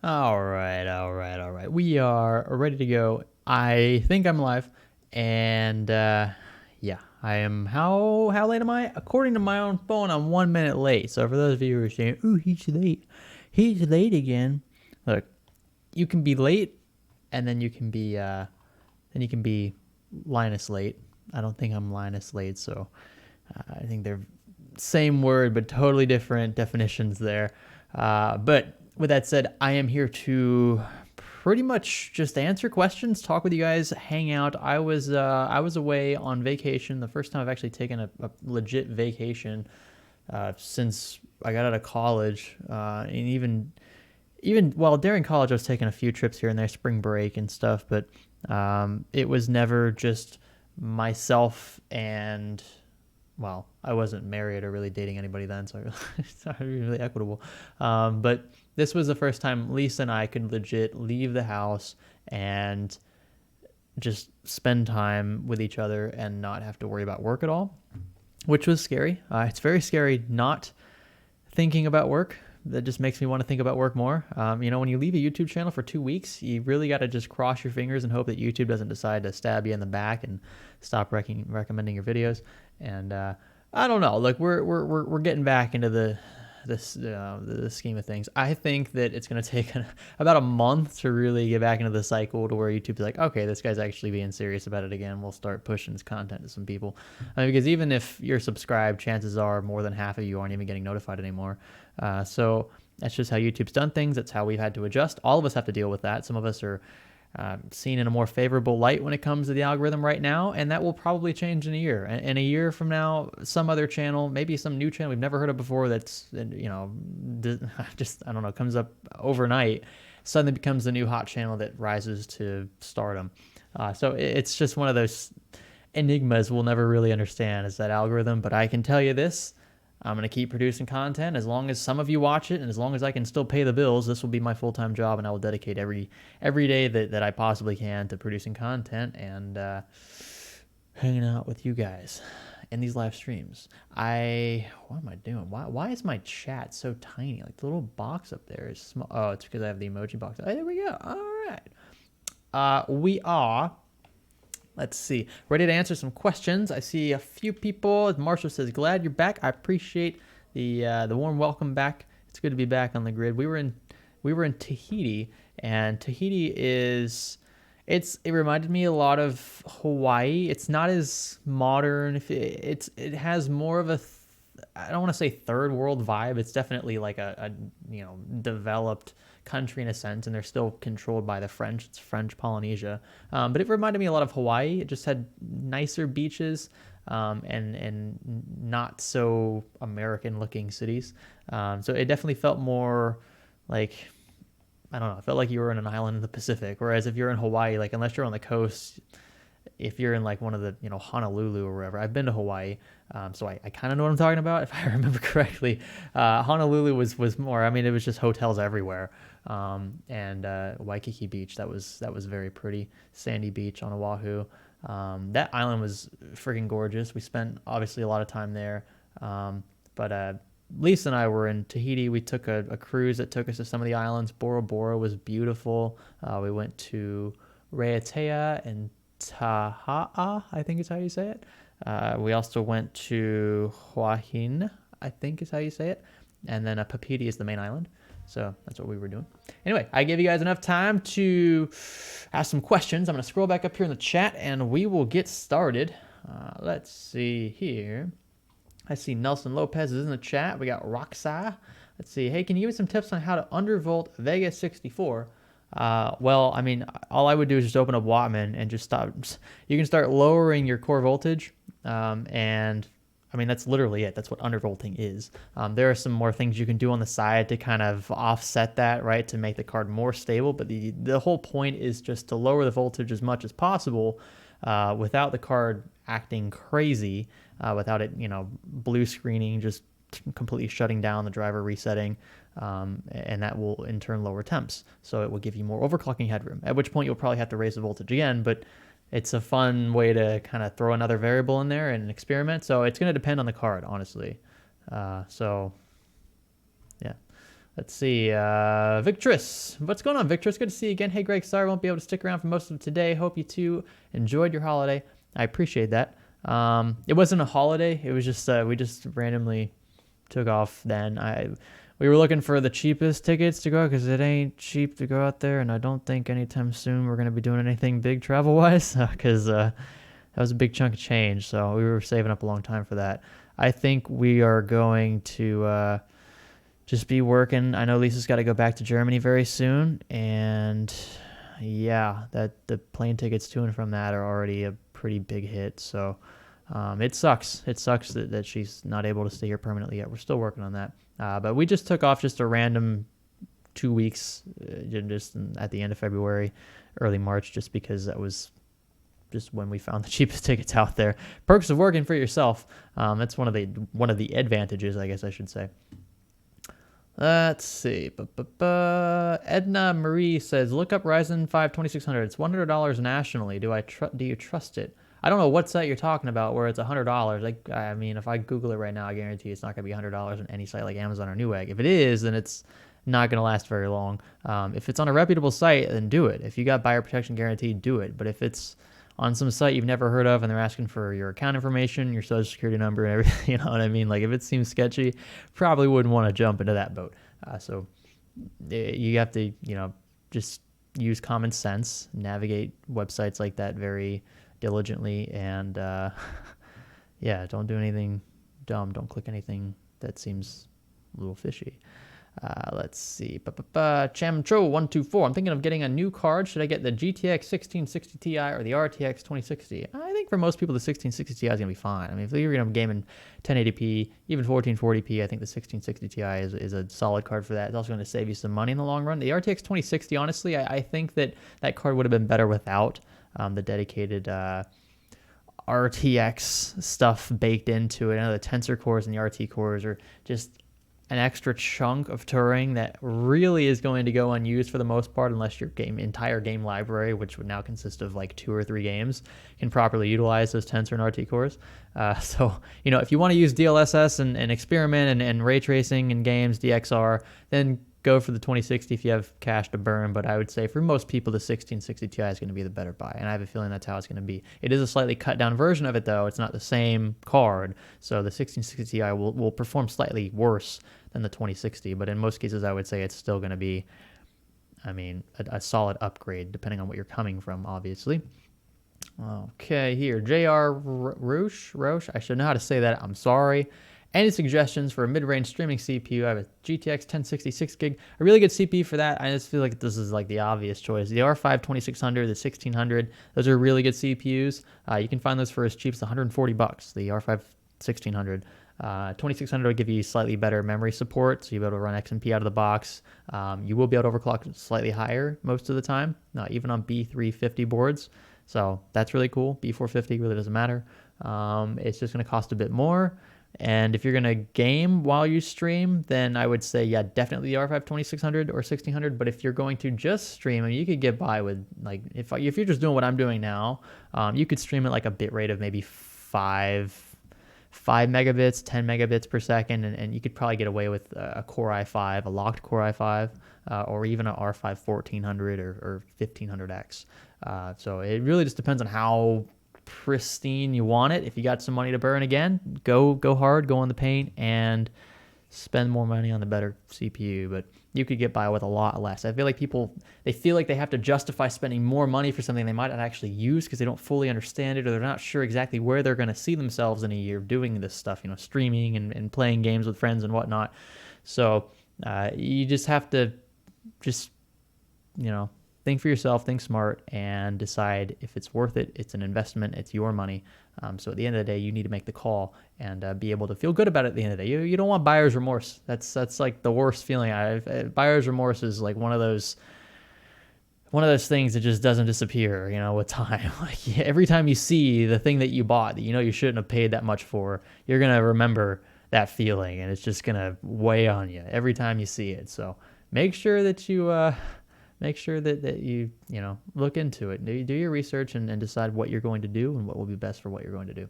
All right, all right, all right. We are ready to go. I think I'm live, and yeah, I am. How late am I? According to my own phone, I'm 1 minute late. So for those of you who are saying, "Ooh, he's late again," look, you can be late, and then you can be Linus late. I don't think I'm Linus late, so I think they're same word but totally different definitions there. But with that said, I am here to pretty much just answer questions, talk with you guys, hang out. I was away on vacation. The first time I've actually taken a legit vacation since I got out of college, and even well during college I was taking a few trips here and there, spring break and stuff, but it was never just myself and well, I wasn't married or really dating anybody then, so it's not really equitable. But this was the first time Lisa and I could legit leave the house and just spend time with each other and not have to worry about work at all, which was scary. It's very scary not thinking about work. That just makes me want to think about work more. When you leave a YouTube channel for 2 weeks, you really got to just cross your fingers and hope that YouTube doesn't decide to stab you in the back and stop recommending your videos. And I don't know. Like we're getting back into the scheme of things. I think that it's going to take about a month to really get back into the cycle to where YouTube's like, okay, this guy's actually being serious about it again. We'll start pushing his content to some people. Because even if you're subscribed, chances are more than half of you aren't even getting notified anymore. So that's just how YouTube's done things. That's how we've had to adjust. All of us have to deal with that. Some of us are seen in a more favorable light when it comes to the algorithm right now, and that will probably change in a year. And a year from now, some other channel, maybe some new channel we've never heard of before that's, just, I don't know, comes up overnight, suddenly becomes the new hot channel that rises to stardom. So it's just one of those enigmas we'll never really understand, is that algorithm. But I can tell you this, I'm going to keep producing content as long as some of you watch it, and as long as I can still pay the bills. This will be my full-time job, and I will dedicate every day that I possibly can to producing content and hanging out with you guys in these live streams. What am I doing? Why is my chat so tiny? Like the little box up there is small. Oh, it's because I have the emoji box. Oh, there we go. All right. We are, let's see, ready to answer some questions. I see a few people. Marshall says, "Glad you're back. I appreciate the warm welcome back. It's good to be back on the grid." We were in Tahiti, and Tahiti it reminded me a lot of Hawaii. It's not as modern. It has more of a I don't want to say third world vibe. It's definitely like a developed country in a sense, and they're still controlled by the French. It's French Polynesia, but it reminded me a lot of Hawaii. It just had nicer beaches, and not so American looking cities. So it definitely felt more like, I don't know, it felt like you were in an island in the Pacific. Whereas if you're in Hawaii, like unless you're on the coast, if you're in like one of the, Honolulu or wherever. I've been to Hawaii, so I kind of know what I'm talking about if I remember correctly. Honolulu was more, I mean, it was just hotels everywhere. And Waikiki Beach, that was very pretty. Sandy Beach on Oahu. That island was freaking gorgeous. We spent obviously a lot of time there. But Lisa and I were in Tahiti. We took a cruise that took us to some of the islands. Bora Bora was beautiful. We went to Raiatea and Taha'a, I think is how you say it. We also went to Huahin, I think is how you say it. And then Papiti is the main island. So that's what we were doing. Anyway, I gave you guys enough time to ask some questions. I'm going to scroll back up here in the chat and we will get started. Let's see here. I see Nelson Lopez is in the chat. We got Roxa. Let's see. Hey, can you give me some tips on how to undervolt Vega 64? Well, I mean, all I would do is just open up Wattman and just stop. You can start lowering your core voltage, and I mean, that's literally it. That's what undervolting is. There are some more things you can do on the side to kind of offset that, right, to make the card more stable. But the whole point is just to lower the voltage as much as possible without the card acting crazy, without it, blue screening, just completely shutting down the driver, resetting, and that will in turn lower temps. So it will give you more overclocking headroom, at which point you'll probably have to raise the voltage again, but it's a fun way to kind of throw another variable in there and experiment. So it's going to depend on the card, honestly. So yeah, Let's see. Victress. What's going on, Victress? Good to see you again. Hey, Greg. Sorry I won't be able to stick around for most of today. Hope you two enjoyed your holiday. I appreciate that. It wasn't a holiday. It was just we just randomly took off then. We were looking for the cheapest tickets to go because it ain't cheap to go out there, and I don't think anytime soon we're going to be doing anything big travel-wise because that was a big chunk of change, so we were saving up a long time for that. I think we are going to just be working. I know Lisa's got to go back to Germany very soon, and yeah, that the plane tickets to and from that are already a pretty big hit, so it sucks. It sucks that she's not able to stay here permanently yet. We're still working on that. But we just took off just a random 2 weeks just at the end of February, early March, just because that was just when we found the cheapest tickets out there. Perks of working for yourself. That's one of the advantages, I guess I should say. Let's see. Edna Marie says, look up Ryzen 5 2600. It's $100 nationally. Do you trust it? I don't know what site you're talking about where it's $100. Like, I mean, if I Google it right now, I guarantee it's not going to be $100 on any site like Amazon or Newegg. If it is, then it's not going to last very long. If it's on a reputable site, then do it. If you got buyer protection guaranteed, do it. But if it's on some site you've never heard of and they're asking for your account information, your social security number, and everything, you know what I mean? Like, if it seems sketchy, probably wouldn't want to jump into that boat. So you have to, just use common sense, navigate websites like that very diligently, and yeah, don't do anything dumb. Don't click anything that seems a little fishy. Let's see. Chamtro124. I'm thinking of getting a new card. Should I get the GTX 1660 Ti or the RTX 2060? I think for most people, the 1660 Ti is going to be fine. I mean, if you're going to game in 1080p, even 1440p, I think the 1660 Ti is a solid card for that. It's also going to save you some money in the long run. The RTX 2060, honestly, I think that card would have been better without the dedicated RTX stuff baked into it. I know the Tensor cores and the RT cores are just an extra chunk of Turing that really is going to go unused for the most part unless your entire game library, which would now consist of like 2 or 3 games, can properly utilize those Tensor and RT cores. So, if you want to use DLSS and experiment and ray tracing in games, DXR, then go for the 2060 if you have cash to burn. But I would say for most people, the 1660 Ti is going to be the better buy. And I have a feeling that's how it's going to be. It is a slightly cut down version of it, though. It's not the same card. So the 1660 Ti will perform slightly worse than the 2060. But in most cases, I would say it's still going to be, a solid upgrade, depending on what you're coming from, obviously. Okay, here. JR Roche. I should know how to say that. I'm sorry. Any suggestions for a mid-range streaming CPU? I have a GTX 1066 gig, a really good CPU for that. I just feel like this is like the obvious choice. The R5 2600, the 1600, those are really good CPUs. You can find those for as cheap as $140. The R5 1600. 2600 will give you slightly better memory support, so you'll be able to run XMP out of the box. You will be able to overclock slightly higher most of the time, even on B350 boards. So that's really cool. B450 really doesn't matter. It's just going to cost a bit more. And if you're going to game while you stream, then I would say, yeah, definitely the R5 2600 or 1600. But if you're going to just stream, you could get by with, like, if you're just doing what I'm doing now, you could stream at like a bit rate of maybe 5 megabits, 10 megabits per second, and you could probably get away with a Core i5, a locked Core i5, or even an R5 1400 or 1500X. So it really just depends on how pristine you want it. If you got some money to burn, again, go hard, go on the paint, and spend more money on the better CPU. But you could get by with a lot less. I feel like people, they feel like they have to justify spending more money for something they might not actually use because they don't fully understand it, or they're not sure exactly where they're going to see themselves in a year doing this stuff, streaming and playing games with friends and whatnot. So you just have to think for yourself, think smart, and decide if it's worth it. It's an investment. It's your money. So at the end of the day, you need to make the call and be able to feel good about it at the end of the day. You don't want buyer's remorse. That's like the worst feeling. Buyer's remorse is like one of those things that just doesn't disappear, with time. Like every time you see the thing that you bought that you shouldn't have paid that much for, you're going to remember that feeling, and it's just going to weigh on you every time you see it. So make sure that you look into it. Do your research and decide what you're going to do and what will be best for what you're going to do.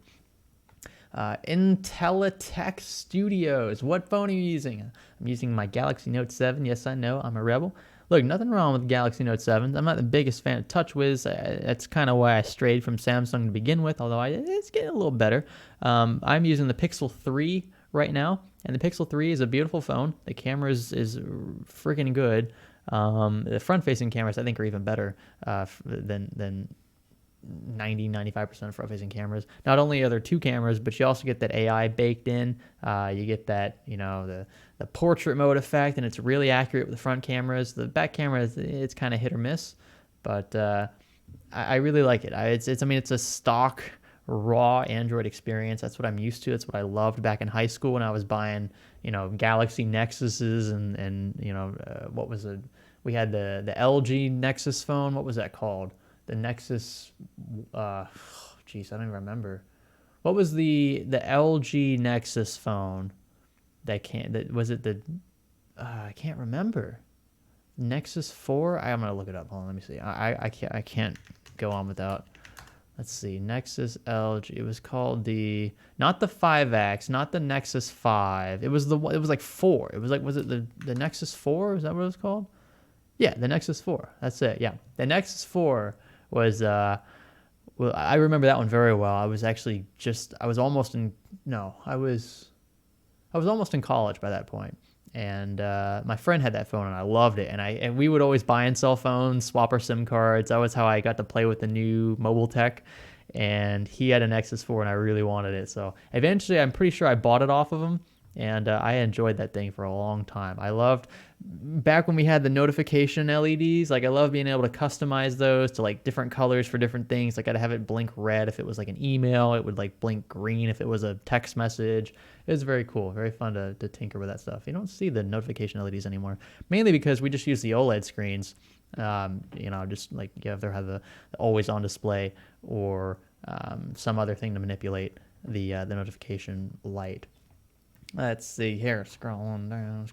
Intelitech Studios. What phone are you using? I'm using my Galaxy Note 7. Yes, I know, I'm a rebel. Look, nothing wrong with Galaxy Note 7. I'm not the biggest fan of TouchWiz. That's kind of why I strayed from Samsung to begin with, although it's getting a little better. I'm using the Pixel 3 right now, and the Pixel 3 is a beautiful phone. The camera is freaking good. The front-facing cameras, I think, are even better than 95% of front-facing cameras. Not only are there two cameras, but you also get that AI baked in. You get that, the portrait mode effect, and it's really accurate with the front cameras. The back camera, it's kind of hit or miss, but I really like it. It's a stock, raw Android experience. That's what I'm used to. That's what I loved back in high school when I was buying, Galaxy Nexuses and what was it? We had the LG Nexus phone. What was that called? The Nexus, I don't even remember. What was the LG Nexus phone? I can't remember. Nexus 4? I'm gonna look it up. Hold on, let me see. I can't go on without. Let's see. Nexus LG. It was called not the 5X, not the Nexus 5. It was like 4. It was like, was it the Nexus 4? Is that what it was called? Yeah, the Nexus 4. That's it. Yeah, the Nexus 4 was well, I remember that one very well. I was almost in college by that point, and my friend had that phone, and I loved it. And we would always buy and sell phones, swap our SIM cards. That was how I got to play with the new mobile tech. And he had a Nexus 4, and I really wanted it. So eventually, I'm pretty sure I bought it off of him. And I enjoyed that thing for a long time. I loved back when we had the notification LEDs. Like, I love being able to customize those to like different colors for different things. Like, I'd have it blink red if it was like an email. It would like blink green if it was a text message. It was very cool, very fun to tinker with that stuff. You don't see the notification LEDs anymore, mainly because we just use the OLED screens. Just like you either have the always on display or some other thing to manipulate the notification light. Let's see here. Scrolling down.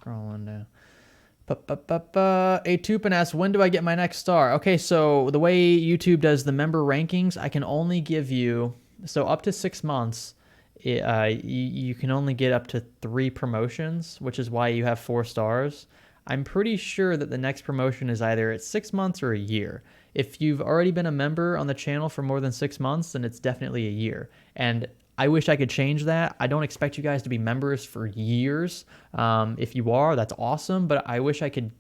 A Tupin asks, when do I get my next star? Okay, so the way YouTube does the member rankings, I can only give you, so up to 6 months, you can only get up to 3 promotions, which is why you have 4 stars. I'm pretty sure that the next promotion is either at 6 months or a year. If you've already been a member on the channel for more than 6 months, then it's definitely a year. And I wish I could change that. I don't expect you guys to be members for years. If you are, that's awesome. But I wish I could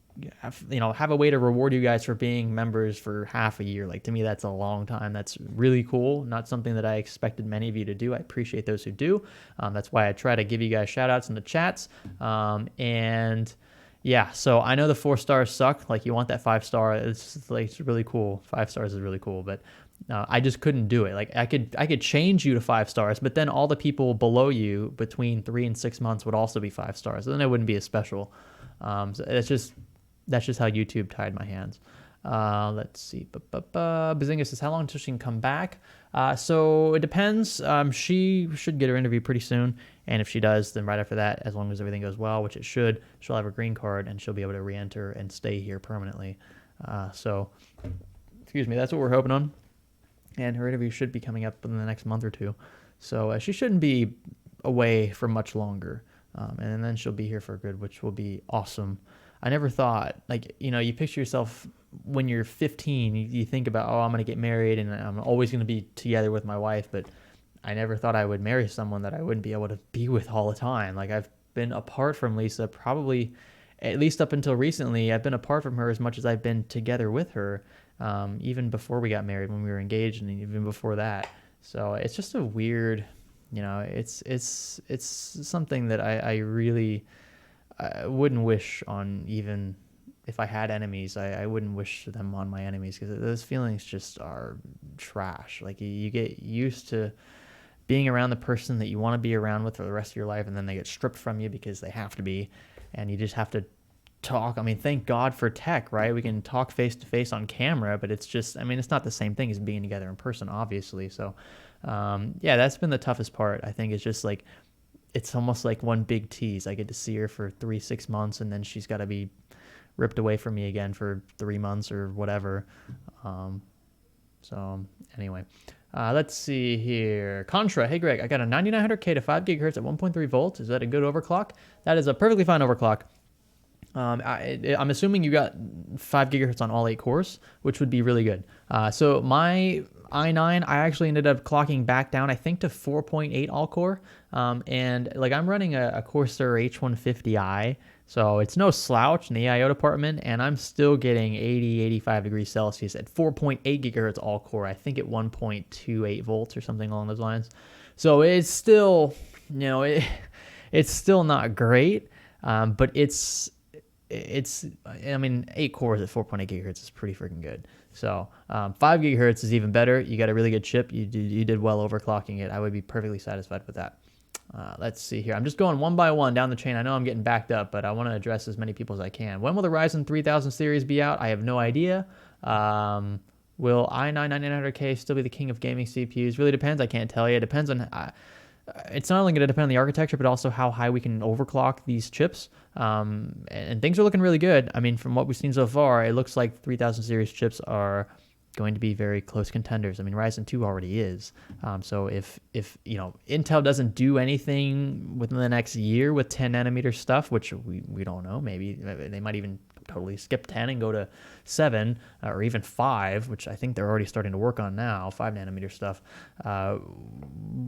have a way to reward you guys for being members for half a year. Like, to me, that's a long time. That's really cool. Not something that I expected many of you to do. I appreciate those who do. That's why I try to give you guys shout outs in the chats. And yeah, so I know the 4 stars suck. Like, you want that 5 star. It's really cool. 5 stars is really cool, but I just couldn't do it. Like, I could change you to 5 stars, but then all the people below you between 3 and 6 months would also be 5 stars. And then it wouldn't be as special. So that's just how YouTube tied my hands. Let's see. Bazinga says, how long until she can come back? So it depends. She should get her interview pretty soon. And if she does, then right after that, as long as everything goes well, which it should, she'll have her green card and she'll be able to re-enter and stay here permanently. Excuse me, that's what we're hoping on. And her interview should be coming up in the next month or 2. So she shouldn't be away for much longer. And then she'll be here for good, which will be awesome. I never thought, you picture yourself when you're 15, you think about, I'm going to get married and I'm always going to be together with my wife. But I never thought I would marry someone that I wouldn't be able to be with all the time. Like, I've been apart from Lisa probably, at least up until recently, I've been apart from her as much as I've been together with her. Even before we got married, when we were engaged, and even before that. So it's just a weird, it's something that I really wouldn't wish on. Even if I had enemies, I wouldn't wish them on my enemies, because those feelings just are trash. Like, you get used to being around the person that you want to be around with for the rest of your life, and then they get stripped from you because they have to be, and you just have to talk. I mean, thank God for tech, right? We can talk face to face on camera, but it's just, it's not the same thing as being together in person, obviously. So, yeah, that's been the toughest part. I think it's just like, it's almost like one big tease. I get to see her for 3-6 months, and then she's got to be ripped away from me again for 3 months or whatever. So anyway, Let's see here. Contra. Hey, Greg, I got a 9900K to 5 gigahertz at 1.3 volts. Is that a good overclock? That is a perfectly fine overclock. I'm assuming you got 5 gigahertz on all 8 cores, which would be really good. So my i9, I actually ended up clocking back down, I think, to 4.8 all core. And like I'm running a Corsair H150i, so it's no slouch in the IO department, and I'm still getting 80, 85 degrees Celsius at 4.8 gigahertz all core. I think at 1.28 volts or something along those lines. So it's still, it's still not great, but it's I mean, 8 cores at 4.8 gigahertz is pretty freaking good. So 5 gigahertz is even better. You got a really good chip. You did well overclocking it. I would be perfectly satisfied with that. Let's see here. I'm just going one by one down the chain. I know I'm getting backed up, but I want to address as many people as I can. When will the Ryzen 3000 series be out? I have no idea. Will i9-9900K still be the king of gaming CPUs? Really depends. I can't tell you. It depends on... it's not only going to depend on the architecture, but also how high we can overclock these chips. And things are looking really good. I mean, from what we've seen so far, it looks like 3000 series chips are going to be very close contenders. I mean, Ryzen 2 already is. So if Intel doesn't do anything within the next year with 10 nanometer stuff, which we don't know, maybe they might even totally skip 10 and go to 7 or even 5, which I think they're already starting to work on now, 5 nanometer stuff.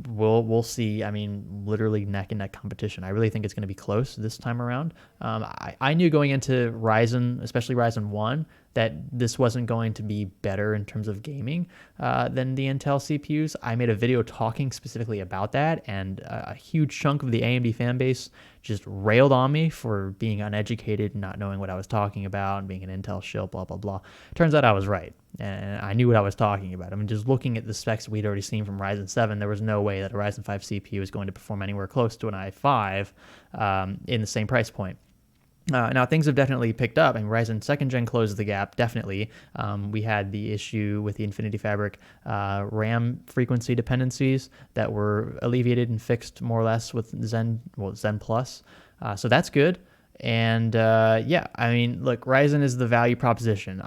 We'll see. I mean, literally neck and neck competition. I really think it's going to be close this time around. I knew going into Ryzen, especially Ryzen 1, that this wasn't going to be better in terms of gaming than the Intel CPUs. I made a video talking specifically about that, and a huge chunk of the AMD fan base just railed on me for being uneducated and not knowing what I was talking about and being an Intel shill, blah, blah, blah. Turns out I was right, and I knew what I was talking about. I mean, just looking at the specs we'd already seen from Ryzen 7, there was no way that a Ryzen 5 CPU is going to perform anywhere close to an i5 in the same price point. Now, things have definitely picked up, and Ryzen 2nd Gen closed the gap, definitely. We had the issue with the Infinity Fabric RAM frequency dependencies that were alleviated and fixed more or less with Zen Plus. So that's good. And yeah, I mean, look, Ryzen is the value proposition.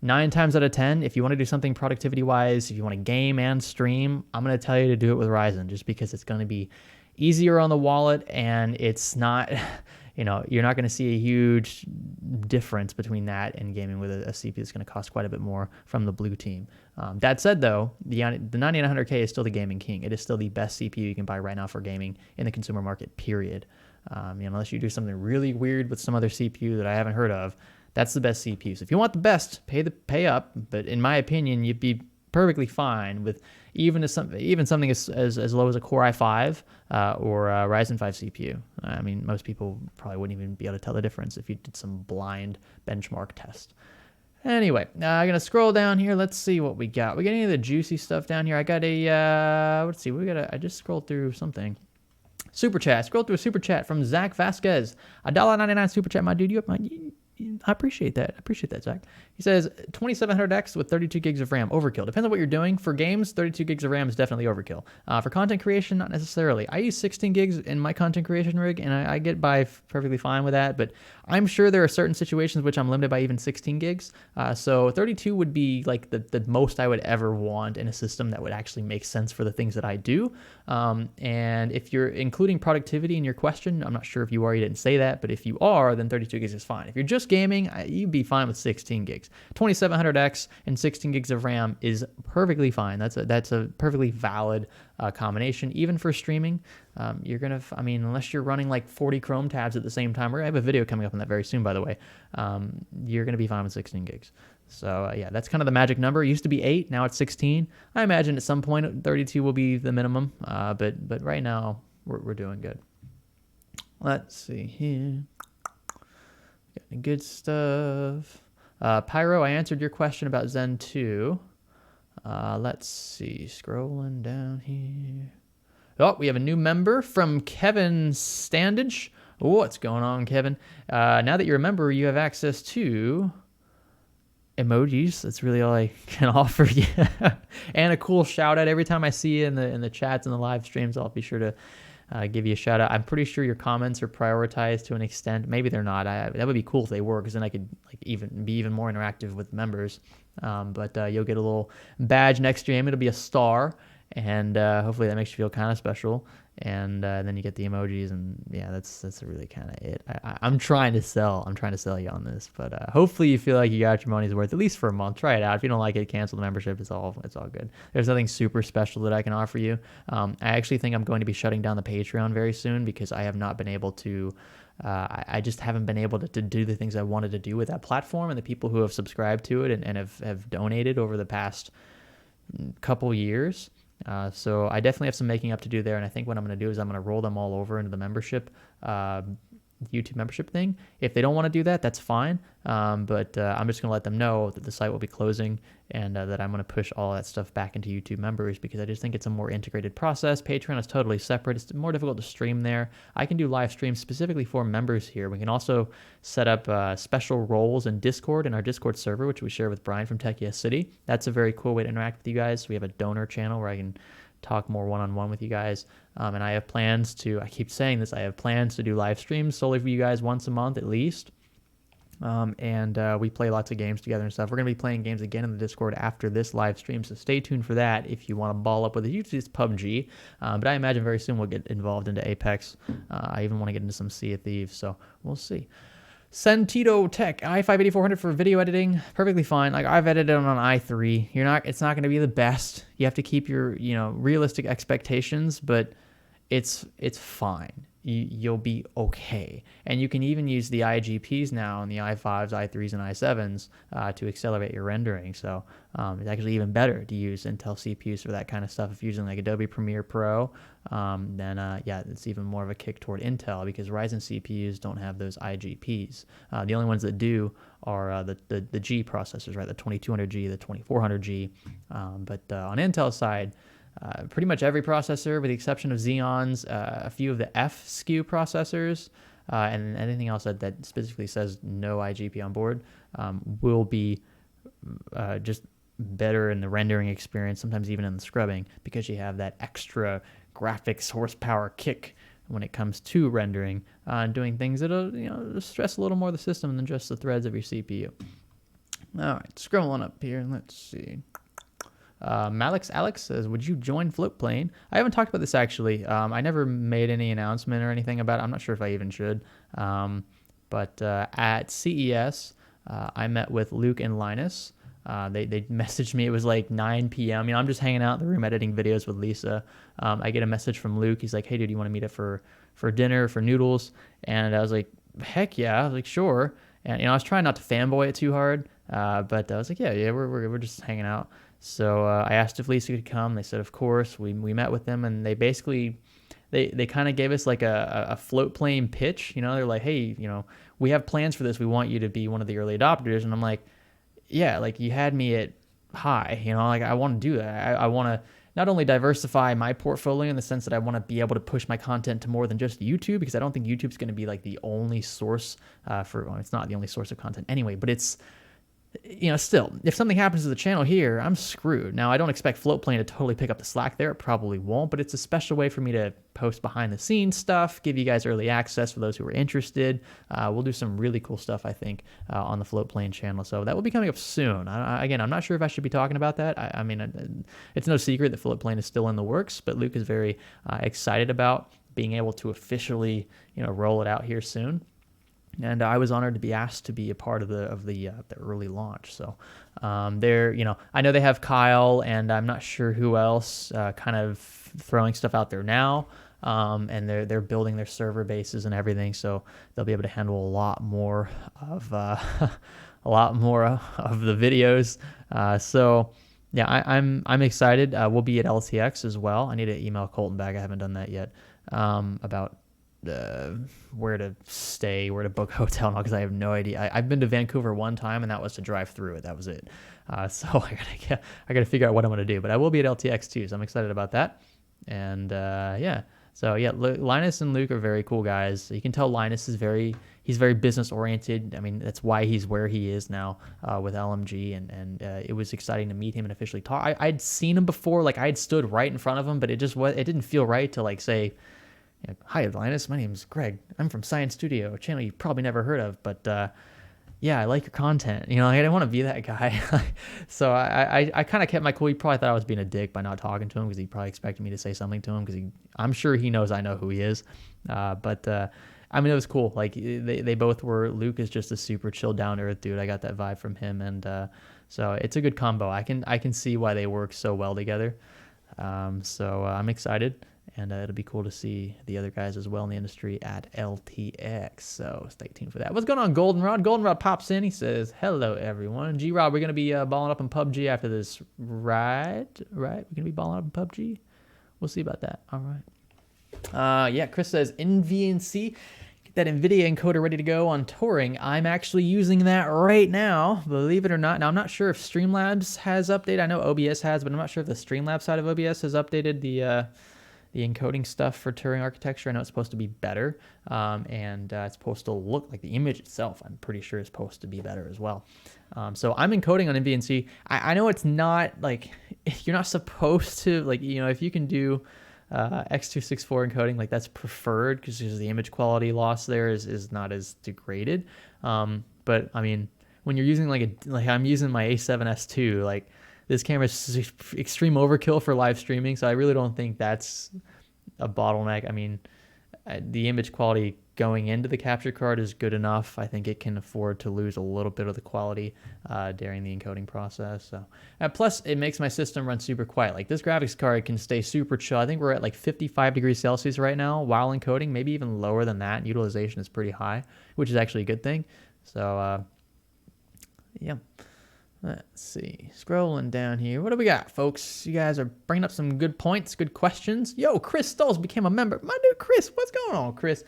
9 times out of 10, if you want to do something productivity-wise, if you want to game and stream, I'm going to tell you to do it with Ryzen, just because it's going to be easier on the wallet, and it's not... you're not going to see a huge difference between that and gaming with a CPU that's going to cost quite a bit more from the blue team. That said, though, the 9900K is still the gaming king. It is still the best CPU you can buy right now for gaming in the consumer market, period. Unless you do something really weird with some other CPU that I haven't heard of, that's the best CPU. So if you want the best, pay up. But in my opinion, you'd be perfectly fine with even something as low as a Core i5 or a Ryzen 5 CPU. I mean, most people probably wouldn't even be able to tell the difference if you did some blind benchmark test. Anyway, I'm going to scroll down here. Let's see what we got. We got any of the juicy stuff down here? I got let's see. I just scrolled through something. Super chat. Scroll through a super chat from Zach Vasquez. $1.99 super chat, my dude. I appreciate that. Zach. He says 2700X with 32 gigs of RAM, overkill. Depends on what you're doing. For games, 32 gigs of RAM is definitely overkill. For content creation, not necessarily. I use 16 gigs in my content creation rig, and I get by perfectly fine with that, but I'm sure there are certain situations which I'm limited by even 16 gigs. So 32 would be like the most I would ever want in a system that would actually make sense for the things that I do. And if you're including productivity in your question, I'm not sure if you are, you didn't say that, but if you are, then 32 gigs is fine. If you're just gaming, you'd be fine with 16 gigs. 2700X and 16 gigs of RAM is perfectly fine. That's a perfectly valid combination, even for streaming. Unless you're running like 40 Chrome tabs at the same time, we're gonna have a video coming up on that very soon, by the way. You're gonna be fine with 16 gigs. So yeah, that's kind of the magic number. It used to be 8, now it's 16. I imagine at some point 32 will be the minimum, but right now we're doing good. Let's see here. Got any good stuff? Pyro, I answered your question about Zen 2. Let's see. Scrolling down here. Oh, we have a new member from Kevin Standage. What's going on, Kevin? Now that you're a member, you have access to emojis. That's really all I can offer you. And a cool shout out every time I see you in the chats and the live streams. I'll be sure to give you a shout out. I'm pretty sure your comments are prioritized to an extent. Maybe they're not. That would be cool if they were, because then I could like even be even more interactive with members. But you'll get a little badge next stream. It'll be a star, and hopefully that makes you feel kind of special. And then you get the emojis, and yeah, that's really kind of it. I'm trying to sell you on this, but hopefully you feel like you got your money's worth at least for a month. Try it out. If you don't like it, cancel the membership. It's all good. There's nothing super special that I can offer you. I actually think I'm going to be shutting down the Patreon very soon, because I have not been able to. I just haven't been able to do the things I wanted to do with that platform, and the people who have subscribed to it and have donated over the past couple years. So I definitely have some making up to do there, and I think what I'm going to do is I'm going to roll them all over into the membership, YouTube membership thing. If they don't want to do that, that's fine, but I'm just going to let them know that the site will be closing, and that I'm going to push all that stuff back into YouTube members, because I just think it's a more integrated process. Patreon is totally separate. It's more difficult to stream there. I can do live streams specifically for members here. We can also set up special roles in Discord, in our Discord server, which we share with Brian from Techie City. That's a very cool way to interact with you guys. We have a donor channel where I can talk more one-on-one with you guys, and I have plans to, I keep saying this, I have plans to do live streams solely for you guys once a month at least. And we play lots of games together and stuff. We're going to be playing games again in the Discord after this live stream, so stay tuned for that if you want to ball up with it. Usually it's PUBG, but I imagine very soon we'll get involved into Apex. I even want to get into some Sea of Thieves, so we'll see. Sentito Tech, i5-8400 for video editing, perfectly fine. Like, I've edited on i3. It's not going to be the best. You have to keep your, realistic expectations, but it's fine. You'll be okay. And you can even use the IGPs now on the i5s, i3s, and i7s to accelerate your rendering. So it's actually even better to use Intel CPUs for that kind of stuff. If you're using like Adobe Premiere Pro, then yeah, it's even more of a kick toward Intel, because Ryzen CPUs don't have those IGPs. The only ones that do are the G processors, right? The 2200G, the 2400G. But on Intel's side, pretty much every processor, with the exception of Xeons, a few of the F SKU processors, and anything else that specifically says no IGP on board, will be just better in the rendering experience, sometimes even in the scrubbing, because you have that extra graphics horsepower kick when it comes to rendering, and doing things that'll stress a little more the system than just the threads of your CPU. All right, scrolling up here, let's see. Alex says, would you join Floatplane? I haven't talked about this actually. I never made any announcement or anything about it. I'm not sure if I even should. But at CES, I met with Luke and Linus. They messaged me. It was like 9 p.m. I'm just hanging out in the room editing videos with Lisa. I get a message from Luke. He's like, hey, dude, you want to meet up for dinner, for noodles? And I was like, heck yeah. I was like, sure. And I was trying not to fanboy it too hard. But I was like, yeah, we're just hanging out. So I asked if Lisa could come. They said, of course. We met with them, and they basically, they kind of gave us like a float plane pitch. They're like, hey, we have plans for this. We want you to be one of the early adopters. And I'm like, yeah, like you had me at high, like I want to do that. I want to not only diversify my portfolio in the sense that I want to be able to push my content to more than just YouTube, because I don't think YouTube's going to be like the only source it's not the only source of content anyway, but it's, still, if something happens to the channel here, I'm screwed. Now, I don't expect Floatplane to totally pick up the slack there. It probably won't, but it's a special way for me to post behind-the-scenes stuff, give you guys early access for those who are interested. We'll do some really cool stuff, I think, on the Floatplane channel. So that will be coming up soon. Again, I'm not sure if I should be talking about that. I mean, it's no secret that Floatplane is still in the works, but Luke is very excited about being able to officially, roll it out here soon. And I was honored to be asked to be a part of the early launch. So they're, I know they have Kyle, and I'm not sure who else kind of throwing stuff out there now. And they're building their server bases and everything, so they'll be able to handle a lot more of the videos. So yeah, I'm excited. We'll be at LTX as well. I need to email Colton back. I haven't done that yet about where to stay, where to book a hotel, and all, because I have no idea. I've been to Vancouver one time, and that was to drive through it. That was it. So I gotta figure out what I'm gonna do. But I will be at LTX too, so I'm excited about that. And yeah. So yeah, Linus and Luke are very cool guys. You can tell Linus is very business oriented. I mean, that's why he's where he is now with LMG, and it was exciting to meet him and officially talk. I'd seen him before, like I had stood right in front of him, but it didn't feel right to like say, Hi, Linus. My name's Greg. I'm from Science Studio, a channel you've probably never heard of, but yeah, I like your content. Like, I didn't want to be that guy. So I kind of kept my cool. He probably thought I was being a dick by not talking to him because he probably expected me to say something to him because I'm sure he knows I know who he is. But I mean, it was cool. Like they both were. Luke is just a super chill, down to earth dude. I got that vibe from him, and so it's a good combo. I can see why they work so well together. So I'm excited. And it'll be cool to see the other guys as well in the industry at LTX. So stay tuned for that. What's going on, Goldenrod? Goldenrod pops in. He says, hello, everyone. G-Rod, we're going to be balling up in PUBG after this, right? We're going to be balling up in PUBG? We'll see about that. All right. Yeah, Chris says, NVNC, get that NVIDIA encoder ready to go on touring. I'm actually using that right now, believe it or not. Now, I'm not sure if Streamlabs has updated. I know OBS has, but I'm not sure if the Streamlabs side of OBS has updated the encoding stuff for Turing architecture. I know it's supposed to be better, and it's supposed to look like the image itself. I'm pretty sure is supposed to be better as well. So I'm encoding on NVNC. I know it's not like you're not supposed to if you can do X264 encoding, like that's preferred because the image quality loss there is not as degraded. But I mean, when you're using like I'm using my A7S II, like this camera is extreme overkill for live streaming, so I really don't think that's a bottleneck. I mean, the image quality going into the capture card is good enough. I think it can afford to lose a little bit of the quality during the encoding process. So, plus, it makes my system run super quiet. Like this graphics card can stay super chill. I think we're at like 55 degrees Celsius right now while encoding, maybe even lower than that. Utilization is pretty high, which is actually a good thing. So, yeah. Let's see. Scrolling down here. What do we got, folks? You guys are bringing up some good points, good questions. Yo, Chris Stolz became a member. My dude, Chris. What's going on, Chris?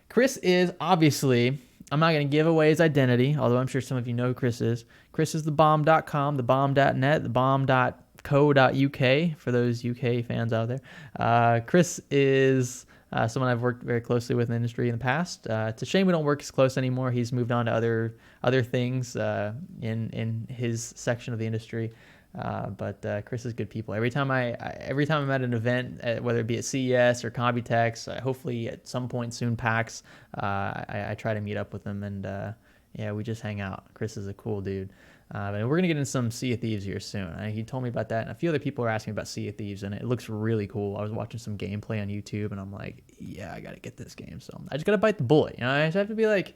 Chris is obviously, I'm not going to give away his identity, although I'm sure some of you know who Chris is. Chris is thebomb.com, thebomb.net, thebomb.co.uk for those UK fans out there. Chris is someone I've worked very closely with in the industry in the past. It's a shame we don't work as close anymore. He's moved on to other things in his section of the industry. But Chris is good people. Every time I'm at an event, whether it be at CES or Computex, hopefully at some point soon PAX, I try to meet up with him, and yeah, we just hang out. Chris is a cool dude. And we're going to get into some Sea of Thieves here soon. He told me about that, and a few other people are asking about Sea of Thieves, and it looks really cool. I was watching some gameplay on YouTube, and I'm like, yeah, I got to get this game. So I just got to bite the bullet. I just have to be like,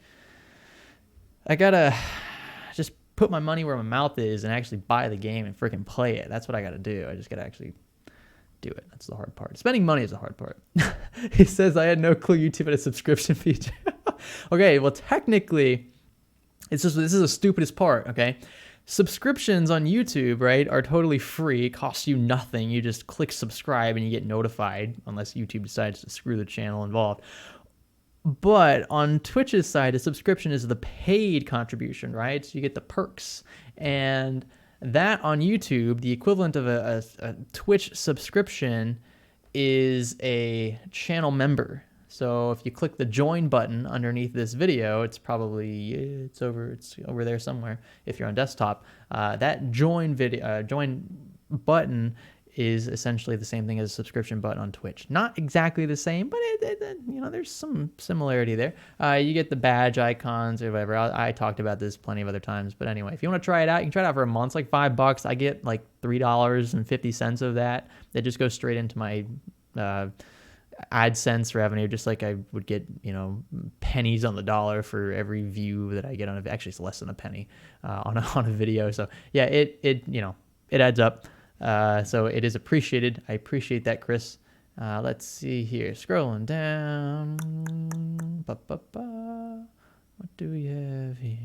I got to just put my money where my mouth is and actually buy the game and freaking play it. That's what I got to do. I just got to actually do it. That's the hard part. Spending money is the hard part. He says, I had no clue YouTube had a subscription feature. Okay, well, technically, this is the stupidest part, okay? Subscriptions on YouTube, right, are totally free. It costs you nothing. You just click subscribe and you get notified, unless YouTube decides to screw the channel involved. But on Twitch's side, a subscription is the paid contribution, right? So you get the perks. And that on YouTube, the equivalent of a Twitch subscription is a channel member. So if you click the join button underneath this video, it's over there somewhere if you're on desktop. That join button is essentially the same thing as a subscription button on Twitch. Not exactly the same, but there's some similarity there. You get the badge icons or whatever. I talked about this plenty of other times, but anyway, if you want to try it out, you can try it out for a month. It's like $5. I get like $3.50 of that. That just goes straight into my AdSense revenue, just like I would get, pennies on the dollar for every view that I get on actually it's less than a penny on a video. So yeah, it adds up. So it is appreciated. I appreciate that, Chris. Let's see here. Scrolling down. What do we have here?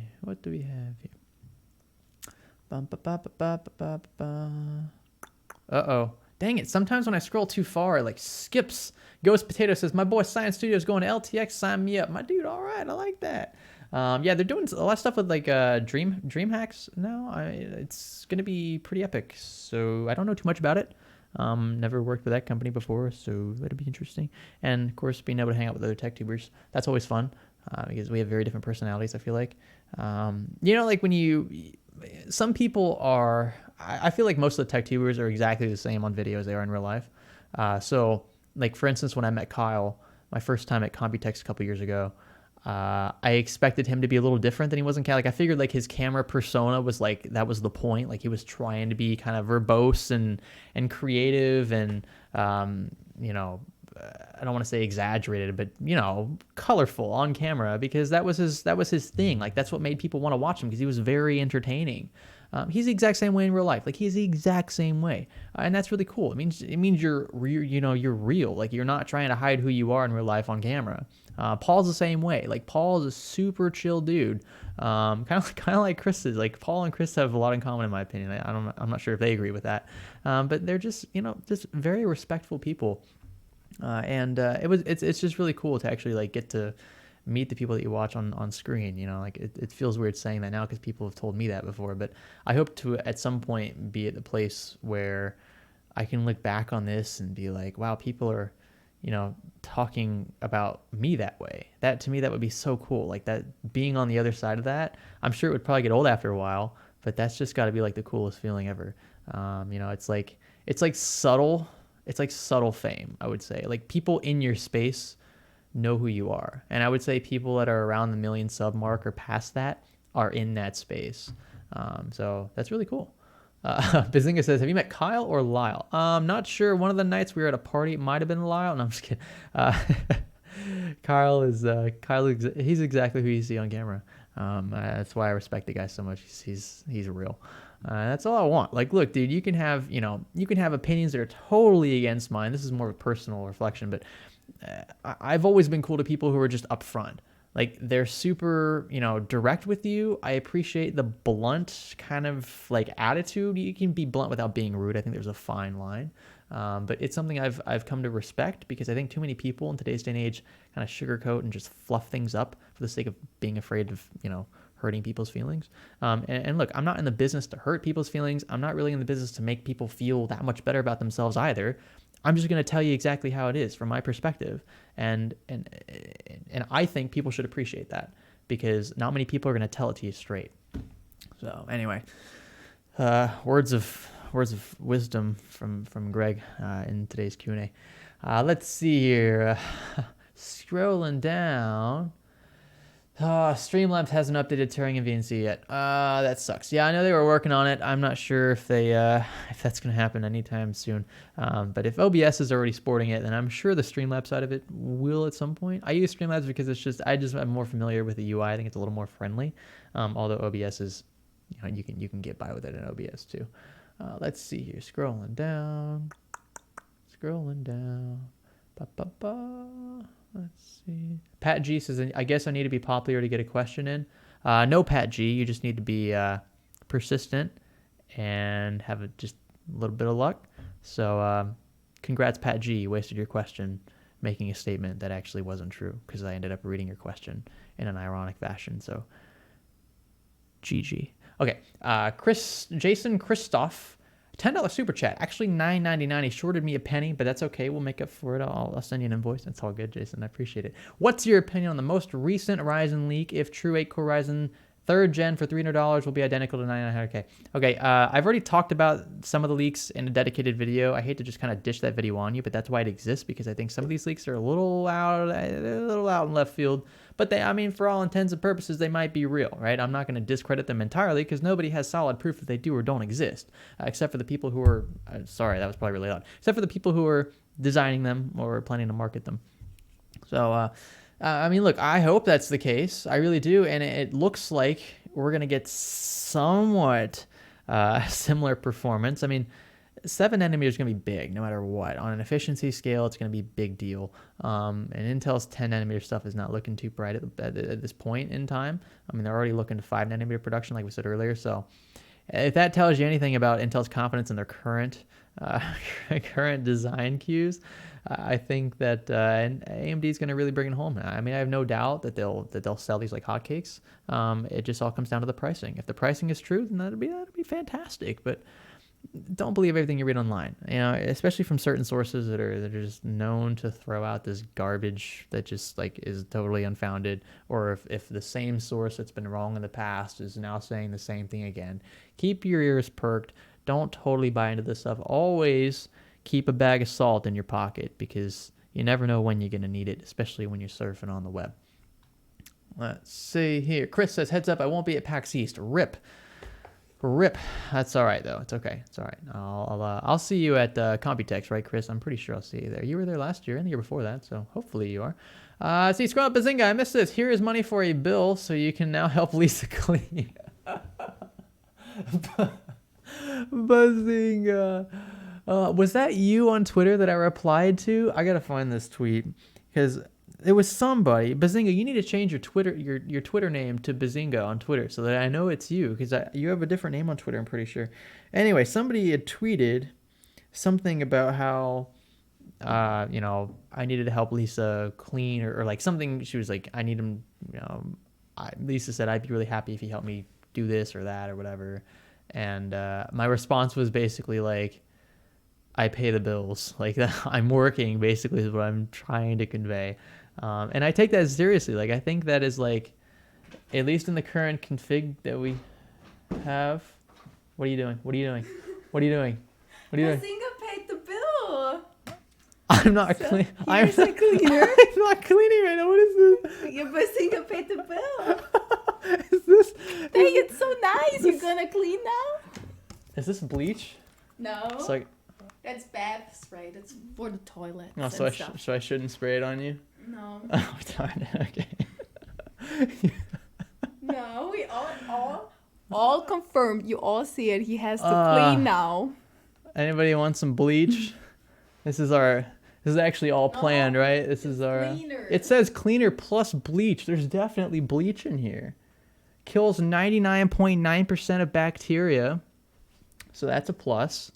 Uh-oh. Dang it. Sometimes when I scroll too far, it skips. Ghost Potato says, my boy Science Studio is going to LTX. Sign me up. My dude, all right. I like that. Yeah, they're doing a lot of stuff with dream hacks now. It's going to be pretty epic. So I don't know too much about it. Never worked with that company before, so that'll be interesting. And of course, being able to hang out with other tech tubers, that's always fun because we have very different personalities, I feel like. Some people are, I feel like most of the tech tubers are exactly the same on video as they are in real life. So for instance, when I met Kyle, my first time at Computex a couple years ago, I expected him to be a little different than he was in Like I figured like his camera persona was like that was the point. Like he was trying to be kind of verbose and creative and you know, I don't want to say exaggerated, but you know, colorful on camera because that was his thing. Like that's what made people want to watch him because he was very entertaining. He's the exact same way in real life. Like he's the exact same way, and that's really cool. It means you're you're real. Like you're not trying to hide who you are in real life on camera. Paul's the same way. Like Paul is a super chill dude. Kind of like Chris is. Like Paul and Chris have a lot in common in my opinion. I'm not sure if they agree with that, but they're just just very respectful people. It's just really cool to actually like get to meet the people that you watch on screen. Like it feels weird saying that now because people have told me that before, but I hope to at some point be at the place where I can look back on this and be like, wow, people are talking about me that way. That to me, that would be so cool. Like that being on the other side of that, I'm sure it would probably get old after a while, but that's just got to be like the coolest feeling ever. It's like subtle. It's like subtle fame, I would say. Like people in your space know who you are. And I would say people that are around the 1 million sub mark or past that are in that space. So that's really cool. Bazinga says, have you met Kyle or Lyle? Not sure. One of the nights we were at a party, it might have been Lyle. No, I'm just kidding. Kyle is he's exactly who you see on camera. That's why I respect the guy so much. He's real. That's all I want. Like, look, dude, you can have opinions that are totally against mine. This is more of a personal reflection, but I've always been cool to people who are just upfront. Like they're super, direct with you. I appreciate the blunt kind of like attitude. You can be blunt without being rude. I think there's a fine line. But it's something I've come to respect because I think too many people in today's day and age kind of sugarcoat and just fluff things up for the sake of being afraid of, hurting people's feelings. And look, I'm not in the business to hurt people's feelings. I'm not really in the business to make people feel that much better about themselves either. I'm just going to tell you exactly how it is from my perspective. And I think people should appreciate that because not many people are going to tell it to you straight. So anyway, words of wisdom from Greg in today's Q&A. Let's see here. Scrolling down. Streamlabs hasn't updated Turing and VNC yet. That sucks. Yeah, I know they were working on it. I'm not sure if that's going to happen anytime soon. But if OBS is already sporting it, then I'm sure the Streamlabs side of it will at some point. I use Streamlabs because I'm more familiar with the UI. I think it's a little more friendly. Although OBS is, you can get by with it in OBS too. Let's see here. Scrolling down. Let's see. Pat G says, I guess I need to be popular to get a question in. No, Pat G. You just need to be persistent and have just a little bit of luck. So congrats, Pat G. You wasted your question making a statement that actually wasn't true because I ended up reading your question in an ironic fashion. So GG. Okay. Jason Christoph. $10 super chat. Actually, $9.99. He shorted me a penny, but that's okay. We'll make up for it. I'll send you an invoice. That's all good, Jason. I appreciate it. What's your opinion on the most recent Ryzen leak? If true, 8-core Ryzen 3rd gen for $300 will be identical to 9900K. Okay, I've already talked about some of the leaks in a dedicated video. I hate to just kind of dish that video on you, but that's why it exists because I think some of these leaks are a little out in left field. But for all intents and purposes, they might be real, right? I'm not going to discredit them entirely because nobody has solid proof that they do or don't exist, except for the people who are, sorry, that was probably really loud, except for the people who are designing them or planning to market them. So, look, I hope that's the case. I really do. And it looks like we're going to get somewhat similar performance. 7 nanometers is going to be big no matter what. On an efficiency scale, it's going to be a big deal. And Intel's 10 nanometer stuff is not looking too bright at this point in time. They're already looking to 5 nanometer production, like we said earlier. So if that tells you anything about Intel's confidence in their current design cues, I think that AMD is going to really bring it home. I have no doubt that they'll sell these like hotcakes. It just all comes down to the pricing. If the pricing is true, then that'd be fantastic. But don't believe everything you read online, especially from certain sources that are just known to throw out this garbage that just like is totally unfounded, or if the same source that's been wrong in the past is now saying the same thing again. Keep your ears perked. Don't totally buy into this stuff. Always keep a bag of salt in your pocket because you never know when you're going to need it, especially when you're surfing on the web. Let's see here. Chris says, heads up, I won't be at PAX East. Rip. That's all right, though. It's okay. It's all right. I'll see you at Computex, right, Chris? I'm pretty sure I'll see you there. You were there last year and the year before that, so hopefully you are. See, scroll up, Bazinga. I missed this. Here is money for a bill, so you can now help Lisa clean. Bazinga. Was that you on Twitter that I replied to? I gotta find this tweet because it was somebody. Bazinga, you need to change your Twitter name to Bazinga on Twitter so that I know it's you, because you have a different name on Twitter, I'm pretty sure. Anyway, somebody had tweeted something about how I needed to help Lisa clean or like something. She was like, I need him, Lisa said, I'd be really happy if you helped me do this or that or whatever. And my response was basically like, I pay the bills. Like, I'm working, basically, is what I'm trying to convey. And I take that seriously. Like, I think that is, like, at least in the current config that we have. What are you doing? Bazinga paid the bill. I'm not clean. Here's a cleaner. I'm not cleaning right now. What is this? Your Bazinga paid the bill. Is this? Dang, it's so nice. You're gonna clean now? Is this bleach? No. It's like, that's bath spray. That's for the toilet. oh, so I shouldn't spray it on you? No. Oh, darn it. Okay. No, we all confirmed. You all see it. He has to clean now. Anybody want some bleach? This is actually all planned, right? This is our cleaner. It says cleaner plus bleach. There's definitely bleach in here. Kills 99.9% of bacteria. So that's a plus.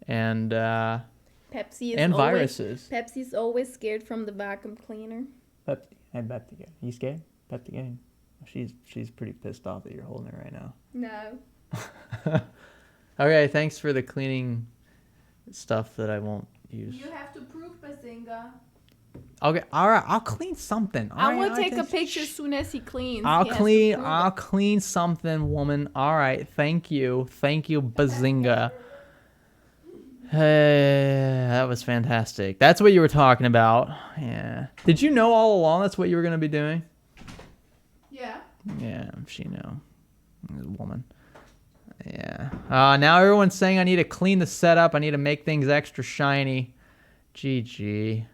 And Pepsi is and viruses. Pepsi's always scared from the vacuum cleaner. Pepsi. And Pepsi. Are you scared? Pepsi game. She's pretty pissed off that you're holding it right now. No. Okay, thanks for the cleaning stuff that I won't use. You have to prove, Bazinga. Okay, all right, I'll clean something. I will take a picture as soon as he cleans. I'll clean something, woman. All right, thank you, Bazinga. Hey, that was fantastic. That's what you were talking about. Yeah. Did you know all along that's what you were gonna be doing? Yeah. Yeah, she knew. Woman. Yeah. Now everyone's saying I need to clean the setup. I need to make things extra shiny. GG.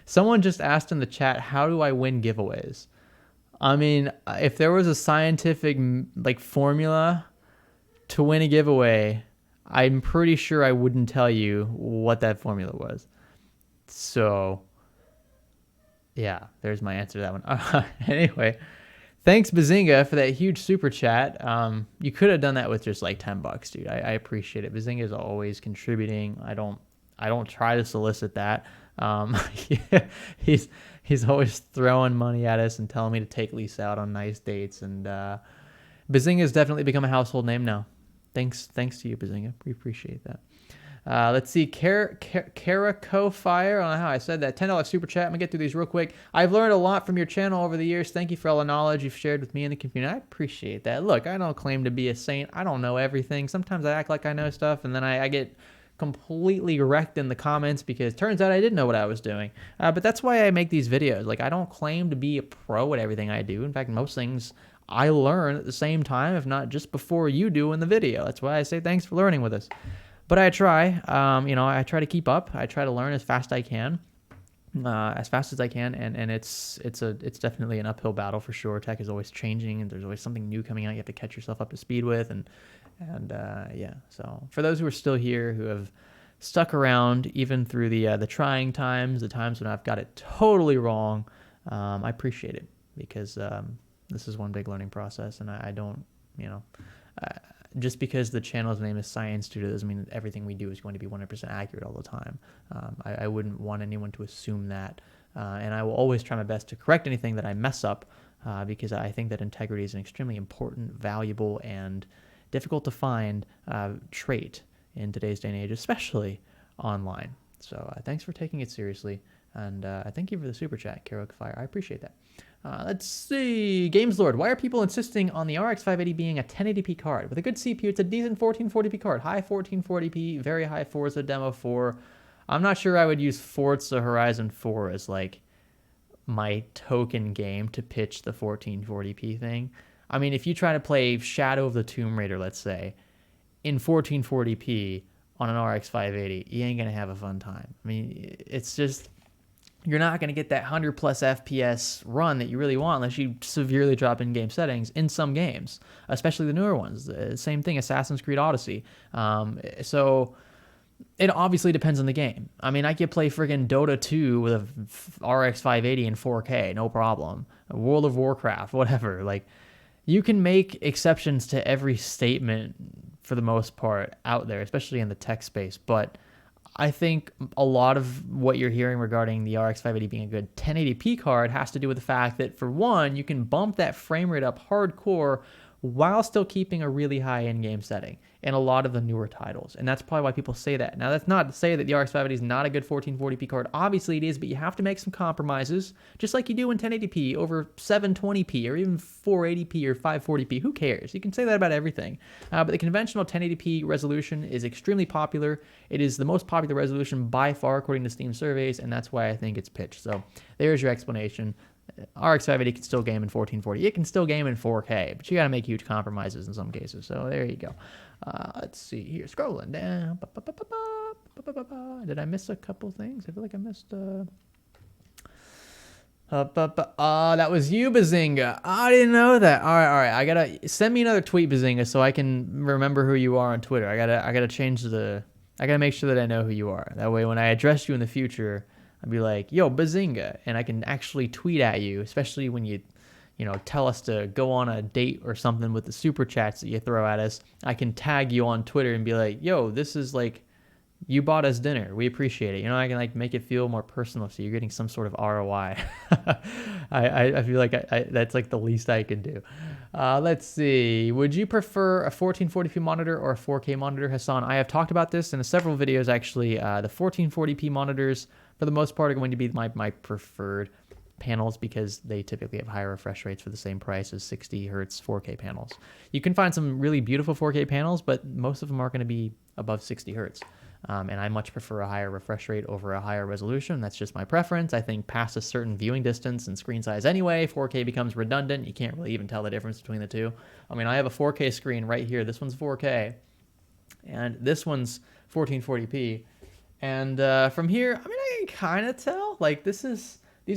Someone just asked in the chat, how do I win giveaways? I mean, if there was a scientific formula to win a giveaway, I'm pretty sure I wouldn't tell you what that formula was. So, yeah, there's my answer to that one. Anyway, thanks Bazinga for that huge super chat. You could have done that with just like $10, dude. I appreciate it. Bazinga is always contributing. I don't try to solicit that. He's always throwing money at us and telling me to take Lisa out on nice dates. And Bazinga has definitely become a household name now. Thanks to you, Bazinga. We appreciate that. Let's see, Caraco Fire. I don't know how I said that. $10 super chat. I'm going to get through these real quick. I've learned a lot from your channel over the years. Thank you for all the knowledge you've shared with me and the community. I appreciate that. Look, I don't claim to be a saint. I don't know everything. Sometimes I act like I know stuff, and then I get completely wrecked in the comments because it turns out I didn't know what I was doing. But that's why I make these videos. Like, I don't claim to be a pro at everything I do. In fact, most things I learn at the same time, if not just before you do in the video. That's why I say thanks for learning with us. But I try, I try to keep up. I try to learn as fast as I can, and it's definitely an uphill battle for sure. Tech is always changing, and there's always something new coming out you have to catch yourself up to speed with, and yeah. So for those who are still here, who have stuck around even through the trying times, the times when I've got it totally wrong, I appreciate it because this is one big learning process, and I don't, just because the channel's name is Science Studio doesn't mean that everything we do is going to be 100% accurate all the time. I wouldn't want anyone to assume that. And I will always try my best to correct anything that I mess up because I think that integrity is an extremely important, valuable, and difficult to find trait in today's day and age, especially online. So thanks for taking it seriously. And thank you for the super chat, Keroak Fire. I appreciate that. Let's see. Games Lord, why are people insisting on the RX 580 being a 1080p card? With a good CPU, it's a decent 1440p card. High 1440p, very high Forza Demo 4. I'm not sure I would use Forza Horizon 4 as like my token game to pitch the 1440p thing. I mean, if you try to play Shadow of the Tomb Raider, let's say, in 1440p on an RX 580, you ain't going to have a fun time. I mean, it's just, you're not going to get that 100 plus FPS run that you really want unless you severely drop in-game settings in some games, especially the newer ones. Same thing, Assassin's Creed Odyssey. So it obviously depends on the game. I mean, I could play friggin' Dota 2 with a RX 580 in 4K, no problem. World of Warcraft, whatever. Like, you can make exceptions to every statement for the most part out there, especially in the tech space. But I think a lot of what you're hearing regarding the RX 580 being a good 1080p card has to do with the fact that, for one, you can bump that frame rate up hardcore while still keeping a really high in-game setting in a lot of the newer titles. And that's probably why people say that. Now, that's not to say that the RX 580 is not a good 1440p card. Obviously, it is, but you have to make some compromises, just like you do in 1080p over 720p or even 480p or 540p. Who cares? You can say that about everything. But the conventional 1080p resolution is extremely popular. It is the most popular resolution by far, according to Steam surveys, and that's why I think it's pitched. So there's your explanation. RX 580 can still game in 1440. It can still game in 4K, but you got to make huge compromises in some cases. So there you go. Let's see here. Scrolling down. Did I miss a couple things? I feel like I missed. That was you, Bazinga. I didn't know that. All right. I gotta send me another tweet, Bazinga, so I can remember who you are on Twitter. I gotta change the. I gotta make sure that I know who you are. That way, when I address you in the future, I'd be like, yo, Bazinga, and I can actually tweet at you, especially when you tell us to go on a date or something with the super chats that you throw at us. I can tag you on Twitter and be like, yo, this is like, you bought us dinner. We appreciate it. I can like make it feel more personal, so you're getting some sort of ROI. I feel like that's like the least I can do. Let's see. Would you prefer a 1440p monitor or a 4K monitor, Hassan? I have talked about this in several videos, actually. The 1440p monitors, for the most part, are going to be my preferred panels because they typically have higher refresh rates for the same price as 60 hertz 4K panels. You can find some really beautiful 4K panels, but most of them aren't going to be above 60 hertz. And I much prefer a higher refresh rate over a higher resolution. That's just my preference. I think past a certain viewing distance and screen size anyway, 4K becomes redundant. You can't really even tell the difference between the two. I mean, I have a 4K screen right here. This one's 4K, and this one's 1440p. And from here, I mean, I can kind of tell. Like, these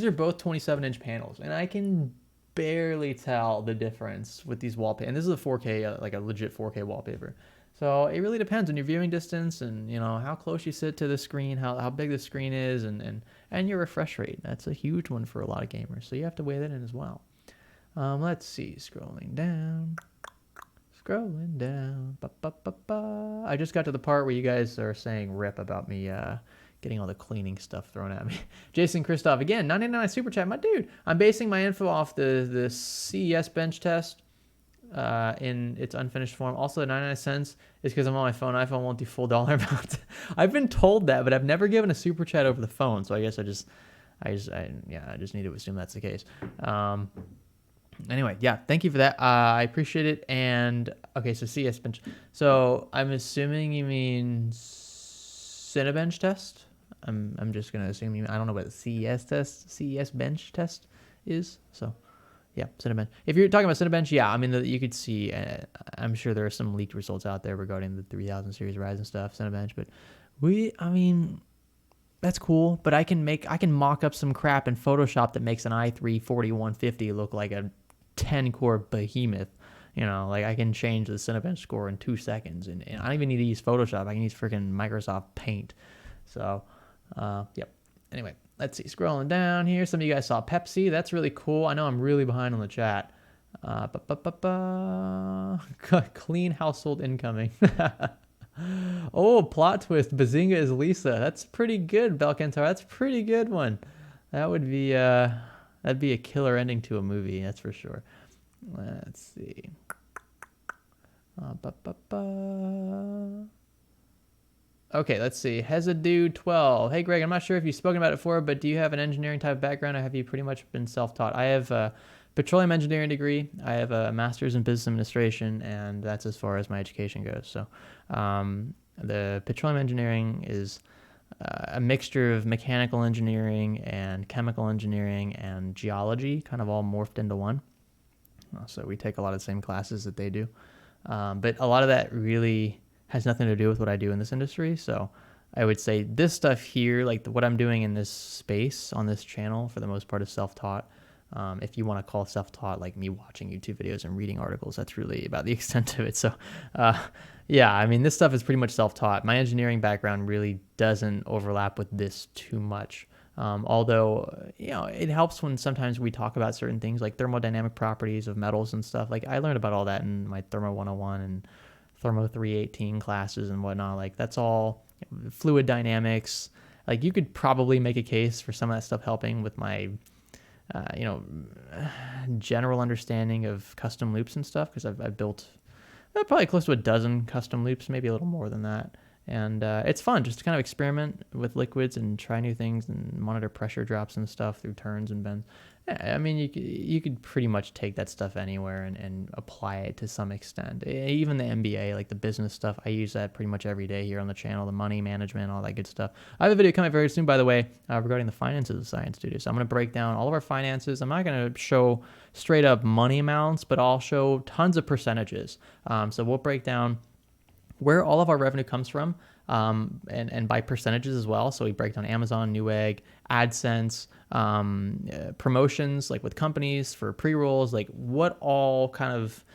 are both 27-inch panels, and I can barely tell the difference with these wallpaper. And this is a 4K, like a legit 4K wallpaper. So it really depends on your viewing distance and how close you sit to the screen, how big the screen is, and your refresh rate. That's a huge one for a lot of gamers. So you have to weigh that in as well. Let's see, scrolling down. I just got to the part where you guys are saying rip about me getting all the cleaning stuff thrown at me. Jason Christoph, again, 99 super chat. My dude, I'm basing my info off the CES bench test in its unfinished form. Also, 99 cents is because I'm on my phone. iPhone won't do full dollar amount. I've been told that, but I've never given a super chat over the phone. So I guess I just need to assume that's the case. Anyway, yeah, thank you for that. I appreciate it. And okay, so CS bench. So I'm assuming you mean Cinebench test. I'm just gonna assume I don't know what the CES bench test is. So yeah, Cinebench. If you're talking about Cinebench, yeah, I mean you could see. I'm sure there are some leaked results out there regarding the 3000 series Ryzen stuff, Cinebench. But that's cool. But I can mock up some crap in Photoshop that makes an i3 4150 look like a 10-core behemoth. Like I can change the Cinebench score in 2 seconds, and I don't even need to use Photoshop. I can use freaking Microsoft Paint. So, yep. Anyway, let's see. Scrolling down here, some of you guys saw Pepsi. That's really cool. I know I'm really behind on the chat. Clean household incoming. Oh, plot twist. Bazinga is Lisa. That's pretty good, Belkantar. That's a pretty good one. That would be that'd be a killer ending to a movie. That's for sure. Let's see. Okay, let's see. Hezadu 12. Hey, Greg, I'm not sure if you've spoken about it before, but do you have an engineering type background or have you pretty much been self-taught? I have a petroleum engineering degree. I have a master's in business administration, and that's as far as my education goes. So the petroleum engineering is a mixture of mechanical engineering and chemical engineering and geology, kind of all morphed into one. So we take a lot of the same classes that they do. But a lot of that really has nothing to do with what I do in this industry. So I would say this stuff here, like what I'm doing in this space on this channel, for the most part, is self-taught. If you want to call self-taught like me watching YouTube videos and reading articles, that's really about the extent of it. So, yeah, I mean, this stuff is pretty much self-taught. My engineering background really doesn't overlap with this too much. Although, it helps when sometimes we talk about certain things like thermodynamic properties of metals and stuff. Like I learned about all that in my Thermo 101 and Thermo 318 classes and whatnot. Like that's all fluid dynamics. Like you could probably make a case for some of that stuff helping with my, general understanding of custom loops and stuff, because I've built probably close to a dozen custom loops, maybe a little more than that. And it's fun just to kind of experiment with liquids and try new things and monitor pressure drops and stuff through turns and bends. I mean, you could pretty much take that stuff anywhere and apply it to some extent. Even the MBA, like the business stuff, I use that pretty much every day here on the channel, the money management, all that good stuff. I have a video coming very soon, by the way, regarding the finances of Science Studio. So I'm going to break down all of our finances. I'm not going to show straight up money amounts, but I'll show tons of percentages. So we'll break down where all of our revenue comes from, and by percentages as well. So we break down Amazon, Newegg, AdSense, promotions like with companies for pre-rolls, like what all kind of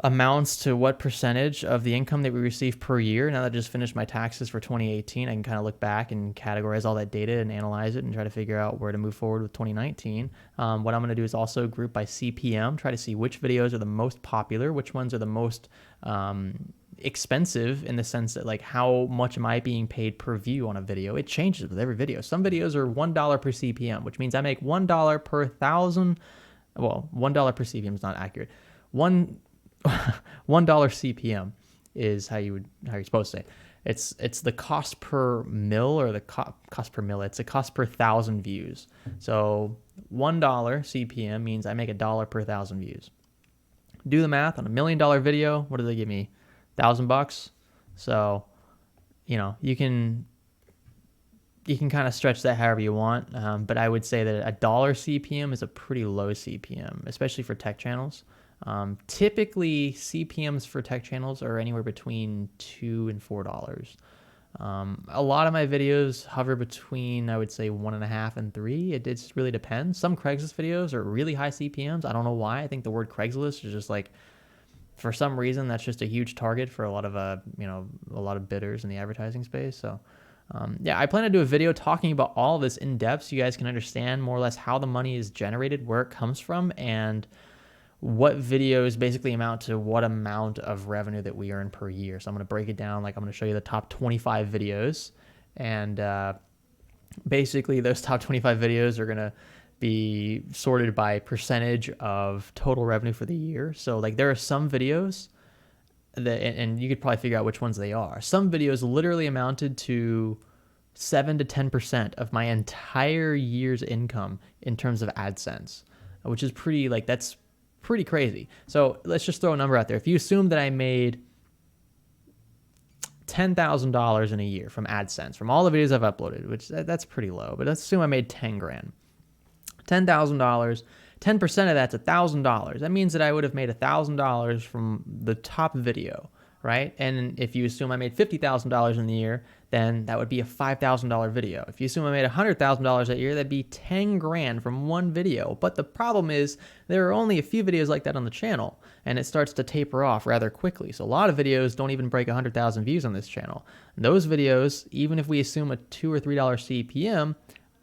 amounts to what percentage of the income that we receive per year. Now that I just finished my taxes for 2018, I can kind of look back and categorize all that data and analyze it and try to figure out where to move forward with 2019. What I'm going to do is also group by CPM, try to see which videos are the most popular, which ones are the most expensive, in the sense that like how much am I being paid per view on a video. It changes with every video. Some videos are $1 per CPM, which means I make $1 per thousand. Well, $1 per CPM is not accurate. $1 CPM is how you're supposed to say it. It's the cost per mil, or the cost per mil. It's the cost per thousand views. So $1 CPM means I make $1 per thousand views. Do the math on $1 million video. What do they give me? $1,000. So, you can kind of stretch that however you want. But I would say that $1 CPM is a pretty low CPM, especially for tech channels. Typically, CPMs for tech channels are anywhere between $2 and $4. A lot of my videos hover between, I would say, 1.5 and 3. It just really depends. Some Craigslist videos are really high CPMs. I don't know why. I think the word Craigslist is just like, for some reason, that's just a huge target for a lot of bidders in the advertising space. So, I plan to do a video talking about all of this in depth, so you guys can understand more or less how the money is generated, where it comes from, and what videos basically amount to what amount of revenue that we earn per year. So I'm going to break it down. Like I'm going to show you the top 25 videos, and basically those top 25 videos are going to be sorted by percentage of total revenue for the year. So like there are some videos that, and you could probably figure out which ones they are. Some videos literally amounted to 7 to 10% of my entire year's income in terms of AdSense, which is that's pretty crazy. So let's just throw a number out there. If you assume that I made $10,000 in a year from AdSense, from all the videos I've uploaded, which that's pretty low, but let's assume I made 10 grand. $10,000, 10% of that's $1,000. That means that I would have made $1,000 from the top video, right? And if you assume I made $50,000 in the year, then that would be a $5,000 video. If you assume I made $100,000 that year, that'd be 10 grand from one video. But the problem is there are only a few videos like that on the channel, and it starts to taper off rather quickly. So a lot of videos don't even break 100,000 views on this channel. And those videos, even if we assume a $2 or $3 CPM,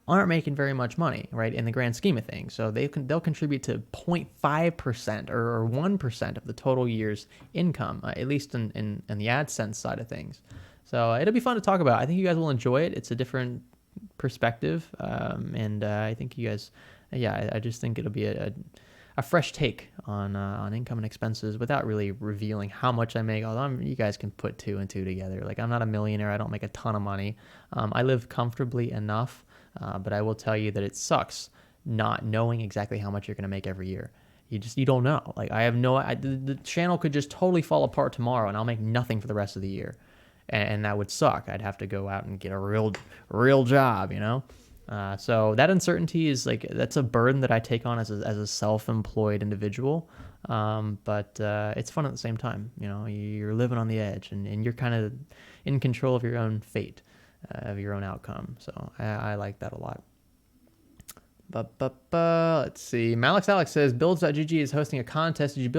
aren't making very much money, right, in the grand scheme of things. So they'll contribute to 0.5% or 1% of the total year's income, at least in the AdSense side of things. So it'll be fun to talk about. I think you guys will enjoy it. It's a different perspective, and I think you guys, I just think it'll be a fresh take on income and expenses without really revealing how much I make. Although you guys can put two and two together. Like, I'm not a millionaire. I don't make a ton of money. I live comfortably enough, but I will tell you that it sucks not knowing exactly how much you're going to make every year. You don't know. Like, I have the channel could just totally fall apart tomorrow and I'll make nothing for the rest of the year. And that would suck. I'd have to go out and get a real job, you know? So that uncertainty is like, that's a burden that I take on as a self-employed individual. But it's fun at the same time. You know, you're living on the edge and you're kind of in control of your own fate, of your own outcome. So I like that a lot. Let's see. Malix Alex says builds.gg is hosting a contest. Did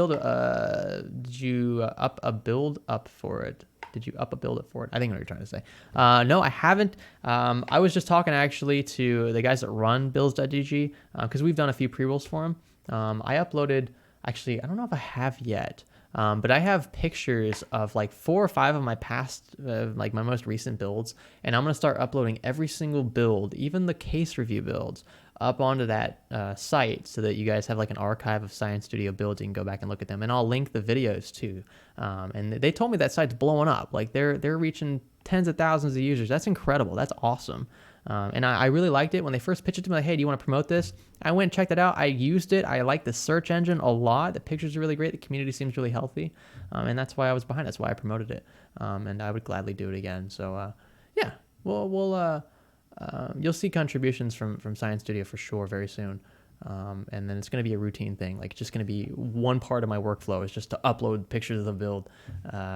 you up a build up for it? Did you up a build up for it? I think what you're trying to say. No, I haven't. I was just talking actually to the guys that run builds.gg because we've done a few pre-rolls for them. I uploaded, actually, I don't know if I have yet, but I have pictures of like 4 or 5 of my past, like my most recent builds, and I'm going to start uploading every single build, even the case review builds, up onto that site so that you guys have like an archive of Science Studio builds. You can go back and look at them, and I'll link the videos too. And they told me that site's blowing up. Like they're reaching tens of thousands of users. That's incredible. That's awesome. And I really liked it when they first pitched it to me. Like, hey, do you want to promote this? I went and checked it out. I used it. I like the search engine a lot. The pictures are really great. The community seems really healthy. And that's why I was behind it. That's why I promoted it. And I would gladly do it again. So yeah, you'll see contributions from Science Studio for sure very soon. And then it's going to be a routine thing. Like, just going to be one part of my workflow is just to upload pictures of the build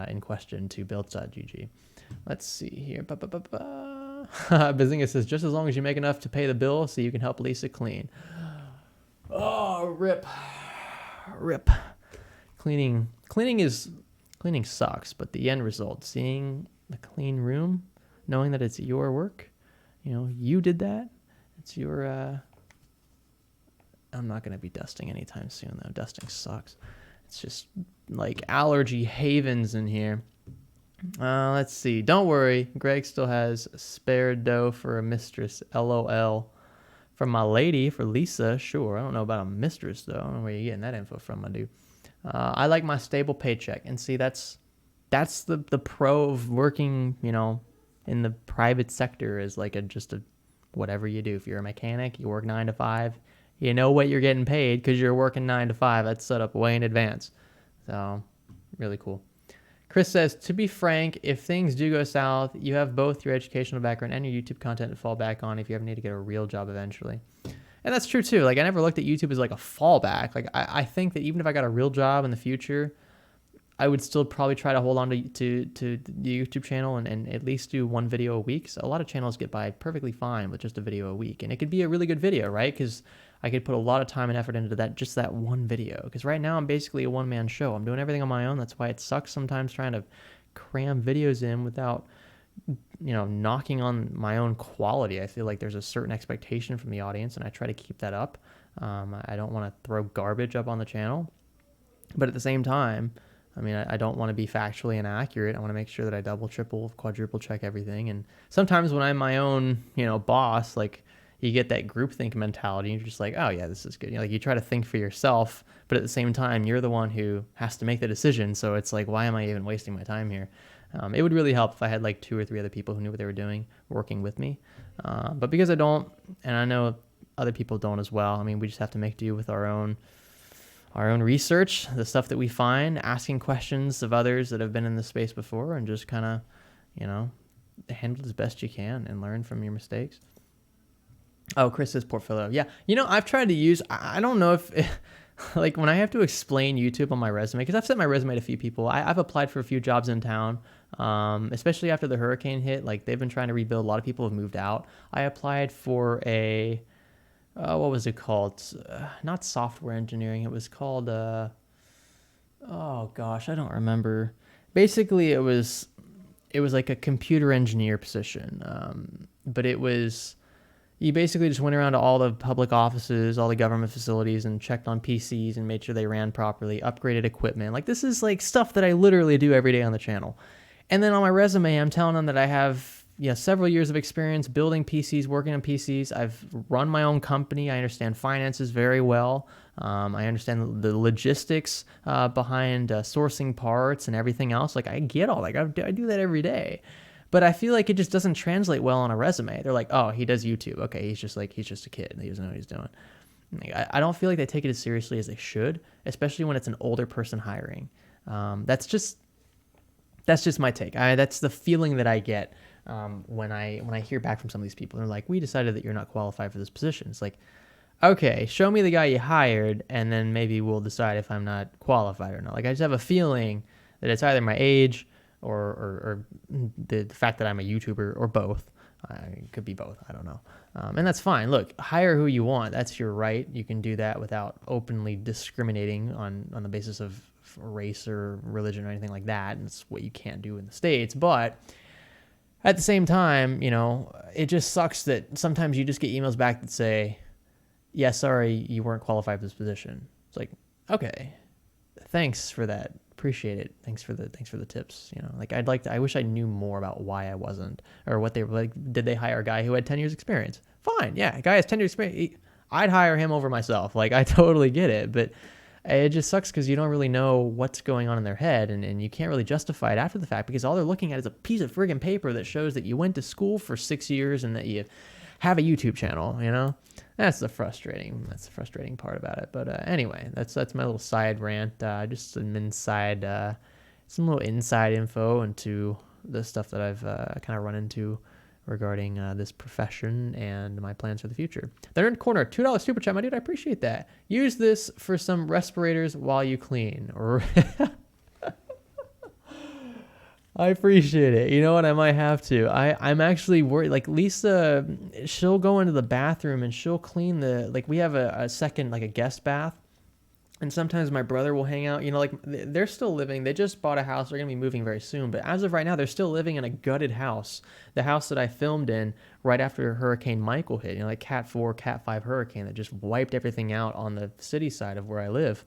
in question to builds.gg. Let's see here. Bazinga says, just as long as you make enough to pay the bill so you can help Lisa clean. Oh, rip. Cleaning sucks, but the end result, seeing the clean room, knowing that it's your work, you know, you did that. It's your, I'm not going to be dusting anytime soon, though. Dusting sucks. It's just like allergy havens in here. Let's see. Don't worry. Greg still has spare dough for a mistress. LOL. From my lady, for Lisa, sure. I don't know about a mistress, though. I don't know where you're getting that info from, my dude. I like my stable paycheck. And see, that's the pro of working, you know, in the private sector is like just a whatever you do. If you're a mechanic, you work 9 to 5. You know what you're getting paid because you're working 9 to 5. That's set up way in advance. So, really cool. Chris says, to be frank, if things do go south, you have both your educational background and your YouTube content to fall back on if you ever need to get a real job eventually. And that's true, too. Like, I never looked at YouTube as like a fallback. Like, I think that even if I got a real job in the future, I would still probably try to hold on to the YouTube channel and at least do 1 video a week. So a lot of channels get by perfectly fine with just a video a week. And it could be a really good video, right? Because I could put a lot of time and effort into that, just that 1 video. Because right now I'm basically a one-man show. I'm doing everything on my own. That's why it sucks sometimes trying to cram videos in without, you know, knocking on my own quality. I feel like there's a certain expectation from the audience, and I try to keep that up. I don't want to throw garbage up on the channel. But at the same time, I mean, I don't want to be factually inaccurate. I want to make sure that I double, triple, quadruple check everything. And sometimes when I'm my own, you know, boss, like, you get that groupthink mentality. You're just like, oh yeah, this is good. You know, like, you try to think for yourself, but at the same time, you're the one who has to make the decision. So it's like, why am I even wasting my time here? It would really help if I had like 2 or 3 other people who knew what they were doing working with me. But because I don't, and I know other people don't as well. I mean, we just have to make do with our own research, the stuff that we find, asking questions of others that have been in the space before, and just kind of, you know, handle it as best you can and learn from your mistakes. Oh, Chris says portfolio. Yeah, you know, I've tried to use, I don't know if, like, when I have to explain YouTube on my resume, because I've sent my resume to a few people. I've applied for a few jobs in town, especially after the hurricane hit. Like, they've been trying to rebuild. A lot of people have moved out. I applied for a, what was it called? Not software engineering. It was called, oh gosh, I don't remember. Basically, it was like a computer engineer position. But it was, you basically just went around to all the public offices, all the government facilities, and checked on PCs and made sure they ran properly, upgraded equipment. Like, this is like stuff that I literally do every day on the channel. And then on my resume, I'm telling them that I have, several years of experience building PCs, working on PCs. I've run my own company. I understand finances very well. I understand the logistics behind sourcing parts and everything else. Like I get all that. I do that every day. But I feel like it just doesn't translate well on a resume. They're like, oh, he does YouTube. Okay, he's just a kid. He doesn't know what he's doing. I don't feel like they take it as seriously as they should, especially when it's an older person hiring. That's just my take. That's the feeling that I get when I hear back from some of these people. They're like, we decided that you're not qualified for this position. It's like, okay, show me the guy you hired, and then maybe we'll decide if I'm not qualified or not. Like I just have a feeling that it's either my age or the fact that I'm a YouTuber or both. It could be both. I don't know. And that's fine. Look, hire who you want. That's your right. You can do that without openly discriminating on the basis of race or religion or anything like that. And it's what you can't do in the States. But at the same time, it just sucks that sometimes you just get emails back that say, yeah, sorry, you weren't qualified for this position. It's like, okay, thanks for that. Appreciate it. Thanks for the tips. Like I wish I knew more about why I wasn't, or what they were like. Did they hire a guy who had 10 years experience? Fine. Yeah. A guy has 10 years experience. I'd hire him over myself. Like I totally get it, but it just sucks because you don't really know what's going on in their head, and you can't really justify it after the fact because all they're looking at is a piece of friggin' paper that shows that you went to school for 6 years and that you have a YouTube channel, That's the frustrating part about it. But anyway, that's my little side rant. Just some little inside info into the stuff that I've kind of run into regarding this profession and my plans for the future. The Nerd Corner, $2 super chat, my dude. I appreciate that. Use this for some respirators while you clean. I appreciate it. You know what? I might have to. I'm actually worried. Like Lisa, she'll go into the bathroom and she'll clean we have a second, like a guest bath. And sometimes my brother will hang out, like they're still living. They just bought a house. They're going to be moving very soon. But as of right now, they're still living in a gutted house. The house that I filmed in right after Hurricane Michael hit, like Cat 4, Cat 5 hurricane that just wiped everything out on the city side of where I live.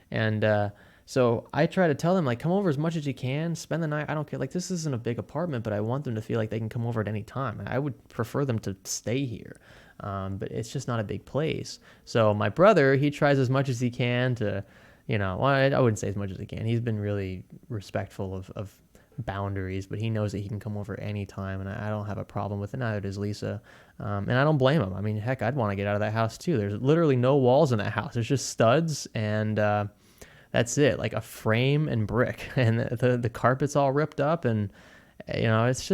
And, so I try to tell them, like, come over as much as you can, spend the night. I don't care. Like, this isn't a big apartment, but I want them to feel like they can come over at any time. I would prefer them to stay here. But it's just not a big place. So my brother, he tries as much as he can to, well, I wouldn't say as much as he can. He's been really respectful of boundaries, but he knows that he can come over anytime, and I don't have a problem with it. Neither does Lisa. And I don't blame him. I mean, heck, I'd want to get out of that house too. There's literally no walls in that house. There's just studs and, that's it, like a frame and brick, and the carpet's all ripped up, and it's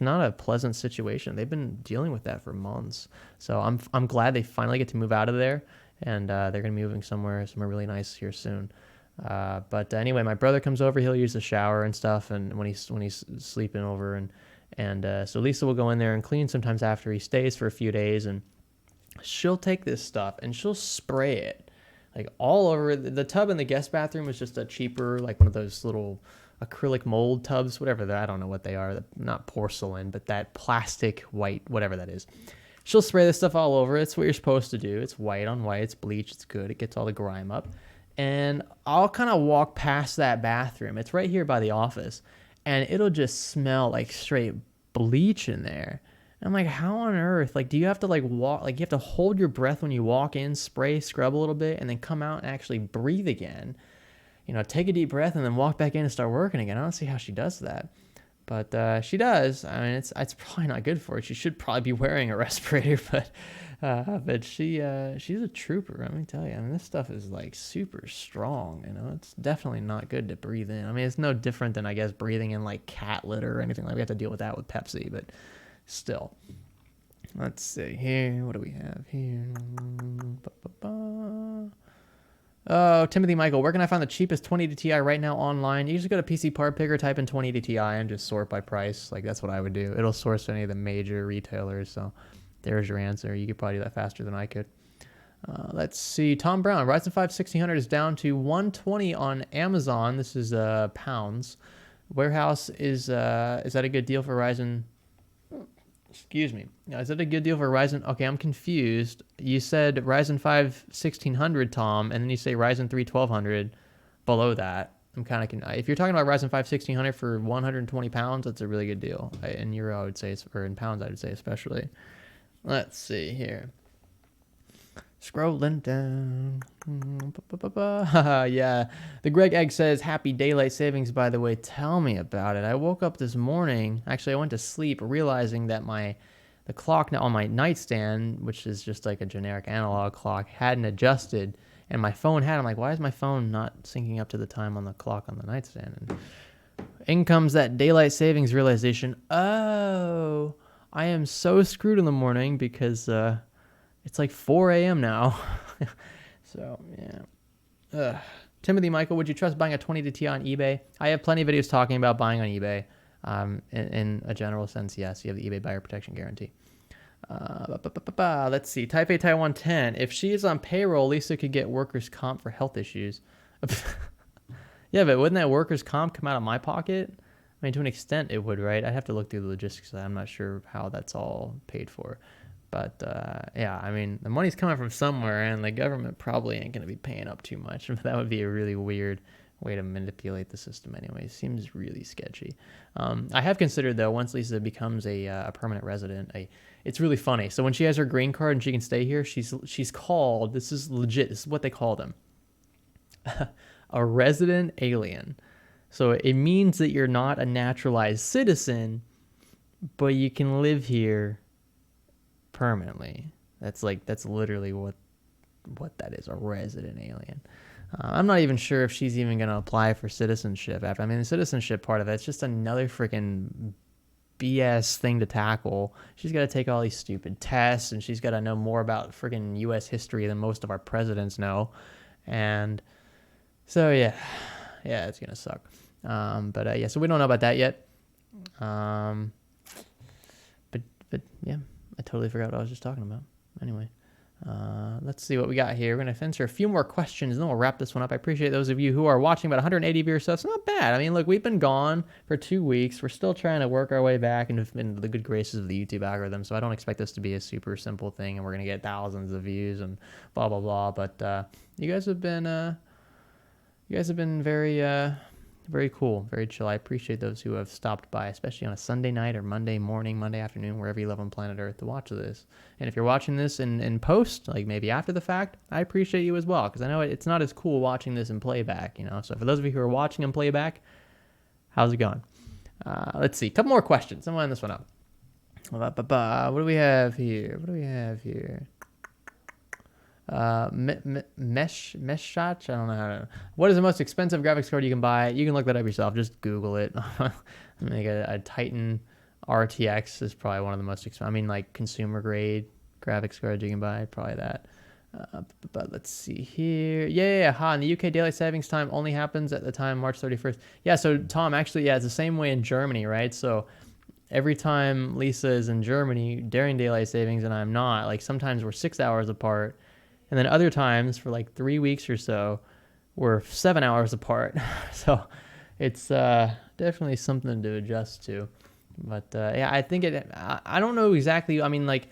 not a pleasant situation. They've been dealing with that for months, so I'm glad they finally get to move out of there, and they're gonna be moving somewhere really nice here soon. But anyway, my brother comes over. He'll use the shower and stuff, and when he's sleeping over, and so Lisa will go in there and clean sometimes after he stays for a few days, and she'll take this stuff and she'll spray it like all over. The tub in the guest bathroom is just a cheaper, like one of those little acrylic mold tubs, whatever I don't know what they are. Not porcelain, but that plastic white, whatever that is. She'll spray this stuff all over. It's what you're supposed to do. It's white on white. It's bleach. It's good. It gets all the grime up. And I'll kind of walk past that bathroom. It's right here by the office. And it'll just smell like straight bleach in there. I'm like, how on earth? Like, do you have to walk? Like, you have to hold your breath when you walk in, spray, scrub a little bit, and then come out and actually breathe again. Take a deep breath and then walk back in and start working again. I don't see how she does that, but she does. I mean, it's probably not good for her. She should probably be wearing a respirator, but she's a trooper. Let me tell you. I mean, this stuff is like super strong. It's definitely not good to breathe in. I mean, it's no different than I guess breathing in like cat litter or anything like. We have to deal with that with Pepsi, but. Still, let's see here. What do we have here? Oh, Timothy Michael, where can I find the cheapest 2080 Ti right now online? You just go to PC Part Picker, type in 2080 Ti, and just sort by price. Like, that's what I would do. It'll source any of the major retailers. So there's your answer. You could probably do that faster than I could. Let's see. Tom Brown, Ryzen 5 1600 is down to 120 on Amazon. This is pounds. Warehouse is that a good deal for Ryzen? Excuse me. Is that a good deal for Ryzen? Okay, I'm confused. You said Ryzen 5 1600, Tom, and then you say Ryzen 3 1200 below that. I'm kind of if you're talking about Ryzen 5 1600 for 120 pounds, that's a really good deal. In euro, I would say, or in pounds, I would say especially. Let's see here. Scrolling down. Yeah. The Greg Egg says, happy daylight savings, by the way. Tell me about it. I woke up this morning. Actually, I went to sleep realizing that the clock on my nightstand, which is just like a generic analog clock, hadn't adjusted. And my phone had. I'm like, why is my phone not syncing up to the time on the clock on the nightstand? And in comes that daylight savings realization. Oh, I am so screwed in the morning because it's like 4 a.m. now. So, yeah. Ugh. Timothy Michael, would you trust buying a 20 Ti on eBay? I have plenty of videos talking about buying on eBay. In a general sense, yes. You have the eBay buyer protection guarantee. Let's see. Type A Taiwan 10. If she is on payroll, Lisa could get workers' comp for health issues. Yeah, but wouldn't that workers' comp come out of my pocket? I mean, to an extent it would, right? I'd have to look through the logistics. I'm not sure how that's all paid for. But, yeah, I mean, the money's coming from somewhere, and the government probably ain't going to be paying up too much. That would be a really weird way to manipulate the system anyway. It seems really sketchy. I have considered, though, once Lisa becomes a permanent resident, it's really funny. So when she has her green card and she can stay here, she's called, this is legit, this is what they call them, a resident alien. So it means that you're not a naturalized citizen, but you can live here permanently. That's literally what that is, a resident alien. I'm not even sure if she's even going to apply for citizenship after. I mean, the citizenship part of it's just another freaking BS thing to tackle. She's got to take all these stupid tests, and she's got to know more about freaking U.S. history than most of our presidents know. And so, yeah, it's going to suck. But yeah, so we don't know about that yet. But yeah, I totally forgot what I was just talking about. Anyway, let's see what we got here. We're going to answer a few more questions, and then we'll wrap this one up. I appreciate those of you who are watching, about 180 viewers, so it's not bad. I mean, look, we've been gone for 2 weeks. We're still trying to work our way back into the good graces of the YouTube algorithm, so I don't expect this to be a super simple thing, and we're going to get thousands of views and blah, blah, blah. But you guys have been very... very cool, very chill. I appreciate those who have stopped by, especially on a Sunday night or Monday morning, Monday afternoon, wherever you live on planet Earth, to watch this. And if you're watching this in post, like maybe after the fact, I appreciate you as well, because I know it's not as cool watching this in playback, So for those of you who are watching in playback, how's it going? Let's see. A couple more questions. I'm lining this one up. What do we have here? Mesh shots. I don't know how to. What is the most expensive graphics card you can buy? You can look that up yourself. Just Google it. I mean, a Titan RTX is probably one of the most expensive. I mean, like consumer grade graphics cards you can buy. Probably that. But let's see here. Yeah. In the UK, daylight savings time only happens at the time March 31st. Yeah. So Tom, actually, yeah, it's the same way in Germany, right? So every time Lisa is in Germany during daylight savings and I'm not, like sometimes we're 6 hours apart. And then other times, for like 3 weeks or so, we're 7 hours apart. So it's definitely something to adjust to. But yeah, I think I don't know exactly. I mean, like,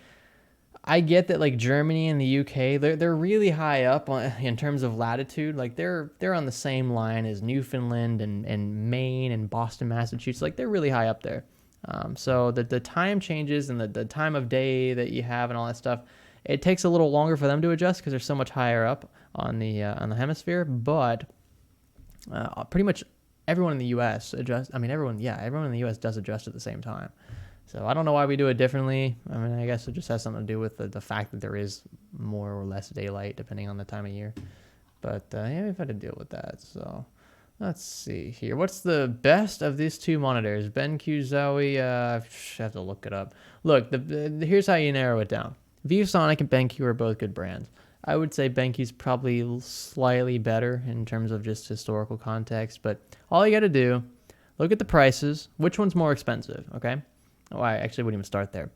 I get that like Germany and the UK, they're really high up in terms of latitude. Like they're on the same line as Newfoundland and Maine and Boston, Massachusetts. Like they're really high up there. So the time changes and the time of day that you have and all that stuff. It takes a little longer for them to adjust because they're so much higher up on the hemisphere, but pretty much everyone in the U.S. adjusts. I mean, everyone in the U.S. does adjust at the same time. So I don't know why we do it differently. I mean, I guess it just has something to do with the fact that there is more or less daylight depending on the time of year. But yeah, we've had to deal with that. So let's see here. What's the best of these two monitors? BenQ, Zowie. I have to look it up. Look, here's how you narrow it down. ViewSonic and BenQ are both good brands. I would say BenQ's probably slightly better in terms of just historical context, but all you got to do, look at the prices. Which one's more expensive, okay? Oh, I actually wouldn't even start there.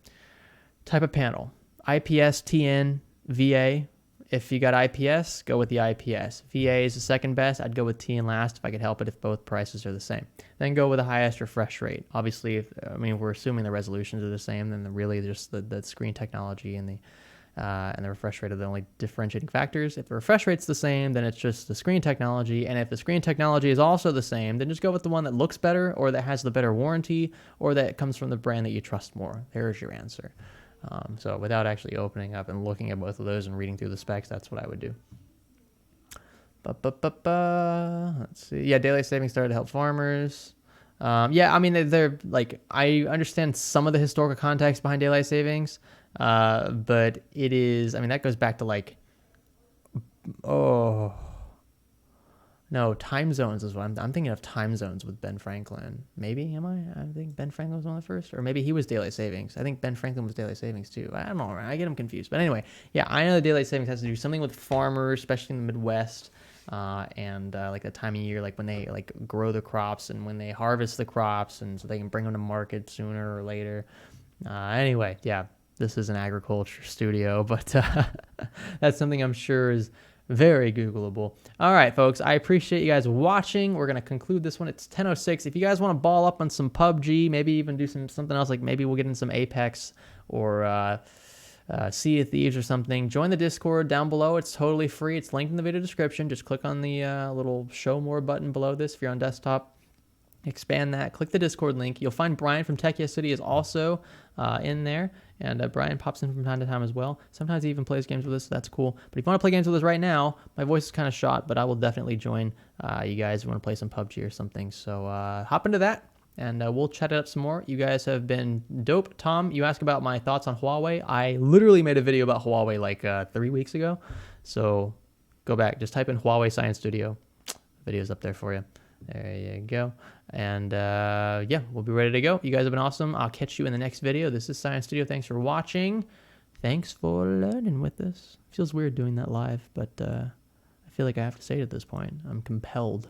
Type of panel. IPS, TN, VA. If you got IPS, go with the IPS. VA is the second best. I'd go with TN last if I could help it, if both prices are the same. Then go with the highest refresh rate. Obviously, if we're assuming the resolutions are the same, then really just the screen technology and and the refresh rate are the only differentiating factors. If the refresh rate's the same, then it's just the screen technology. And if the screen technology is also the same, then just go with the one that looks better, or that has the better warranty, or that comes from the brand that you trust more. There's your answer. So without actually opening up and looking at both of those and reading through the specs, that's what I would do. Let's see. Yeah, daylight savings started to help farmers. Yeah, I mean, they're like, I understand some of the historical context behind daylight savings, but it is, I mean, that goes back to like, oh, no, time zones is what I'm thinking of. Time zones with Ben Franklin. Maybe, am I? I think Ben Franklin was one of the first, or maybe he was daylight savings. I think Ben Franklin was daylight savings too. I don't know, I get them confused. But anyway, yeah, I know the daylight savings has to do something with farmers, especially in the Midwest. And like the time of year, like when they like grow the crops and when they harvest the crops, and so they can bring them to market sooner or later. Anyway, yeah, this is an agriculture studio, but that's something I'm sure is very Googleable. All right, folks, I appreciate you guys watching. We're going to conclude this one. It's 10:06. If you guys want to ball up on some PUBG, maybe even do something else, like maybe we'll get in some Apex or Sea of Thieves or something, join the Discord down below. It's totally free. It's linked in the video description. Just click on the little show more button below this if you're on desktop. Expand that, click the Discord link. You'll find Brian from Tech Yes City is also in there, and Brian pops in from time to time as well. Sometimes he even plays games with us, so that's cool. But if you want to play games with us right now, my voice is kind of shot, but I will definitely join you guys who want to play some PUBG or something. So hop into that, and we'll chat it up some more. You guys have been dope. Tom, you asked about my thoughts on Huawei. I literally made a video about Huawei like 3 weeks ago, so go back. Just type in Huawei Science Studio. Video's up there for you. There you go. And yeah, we'll be ready to go. You guys have been awesome. I'll catch you in the next video. This is Science Studio. Thanks for watching. Thanks for learning with us. Feels weird doing that live, but I feel like I have to say it at this point. I'm compelled.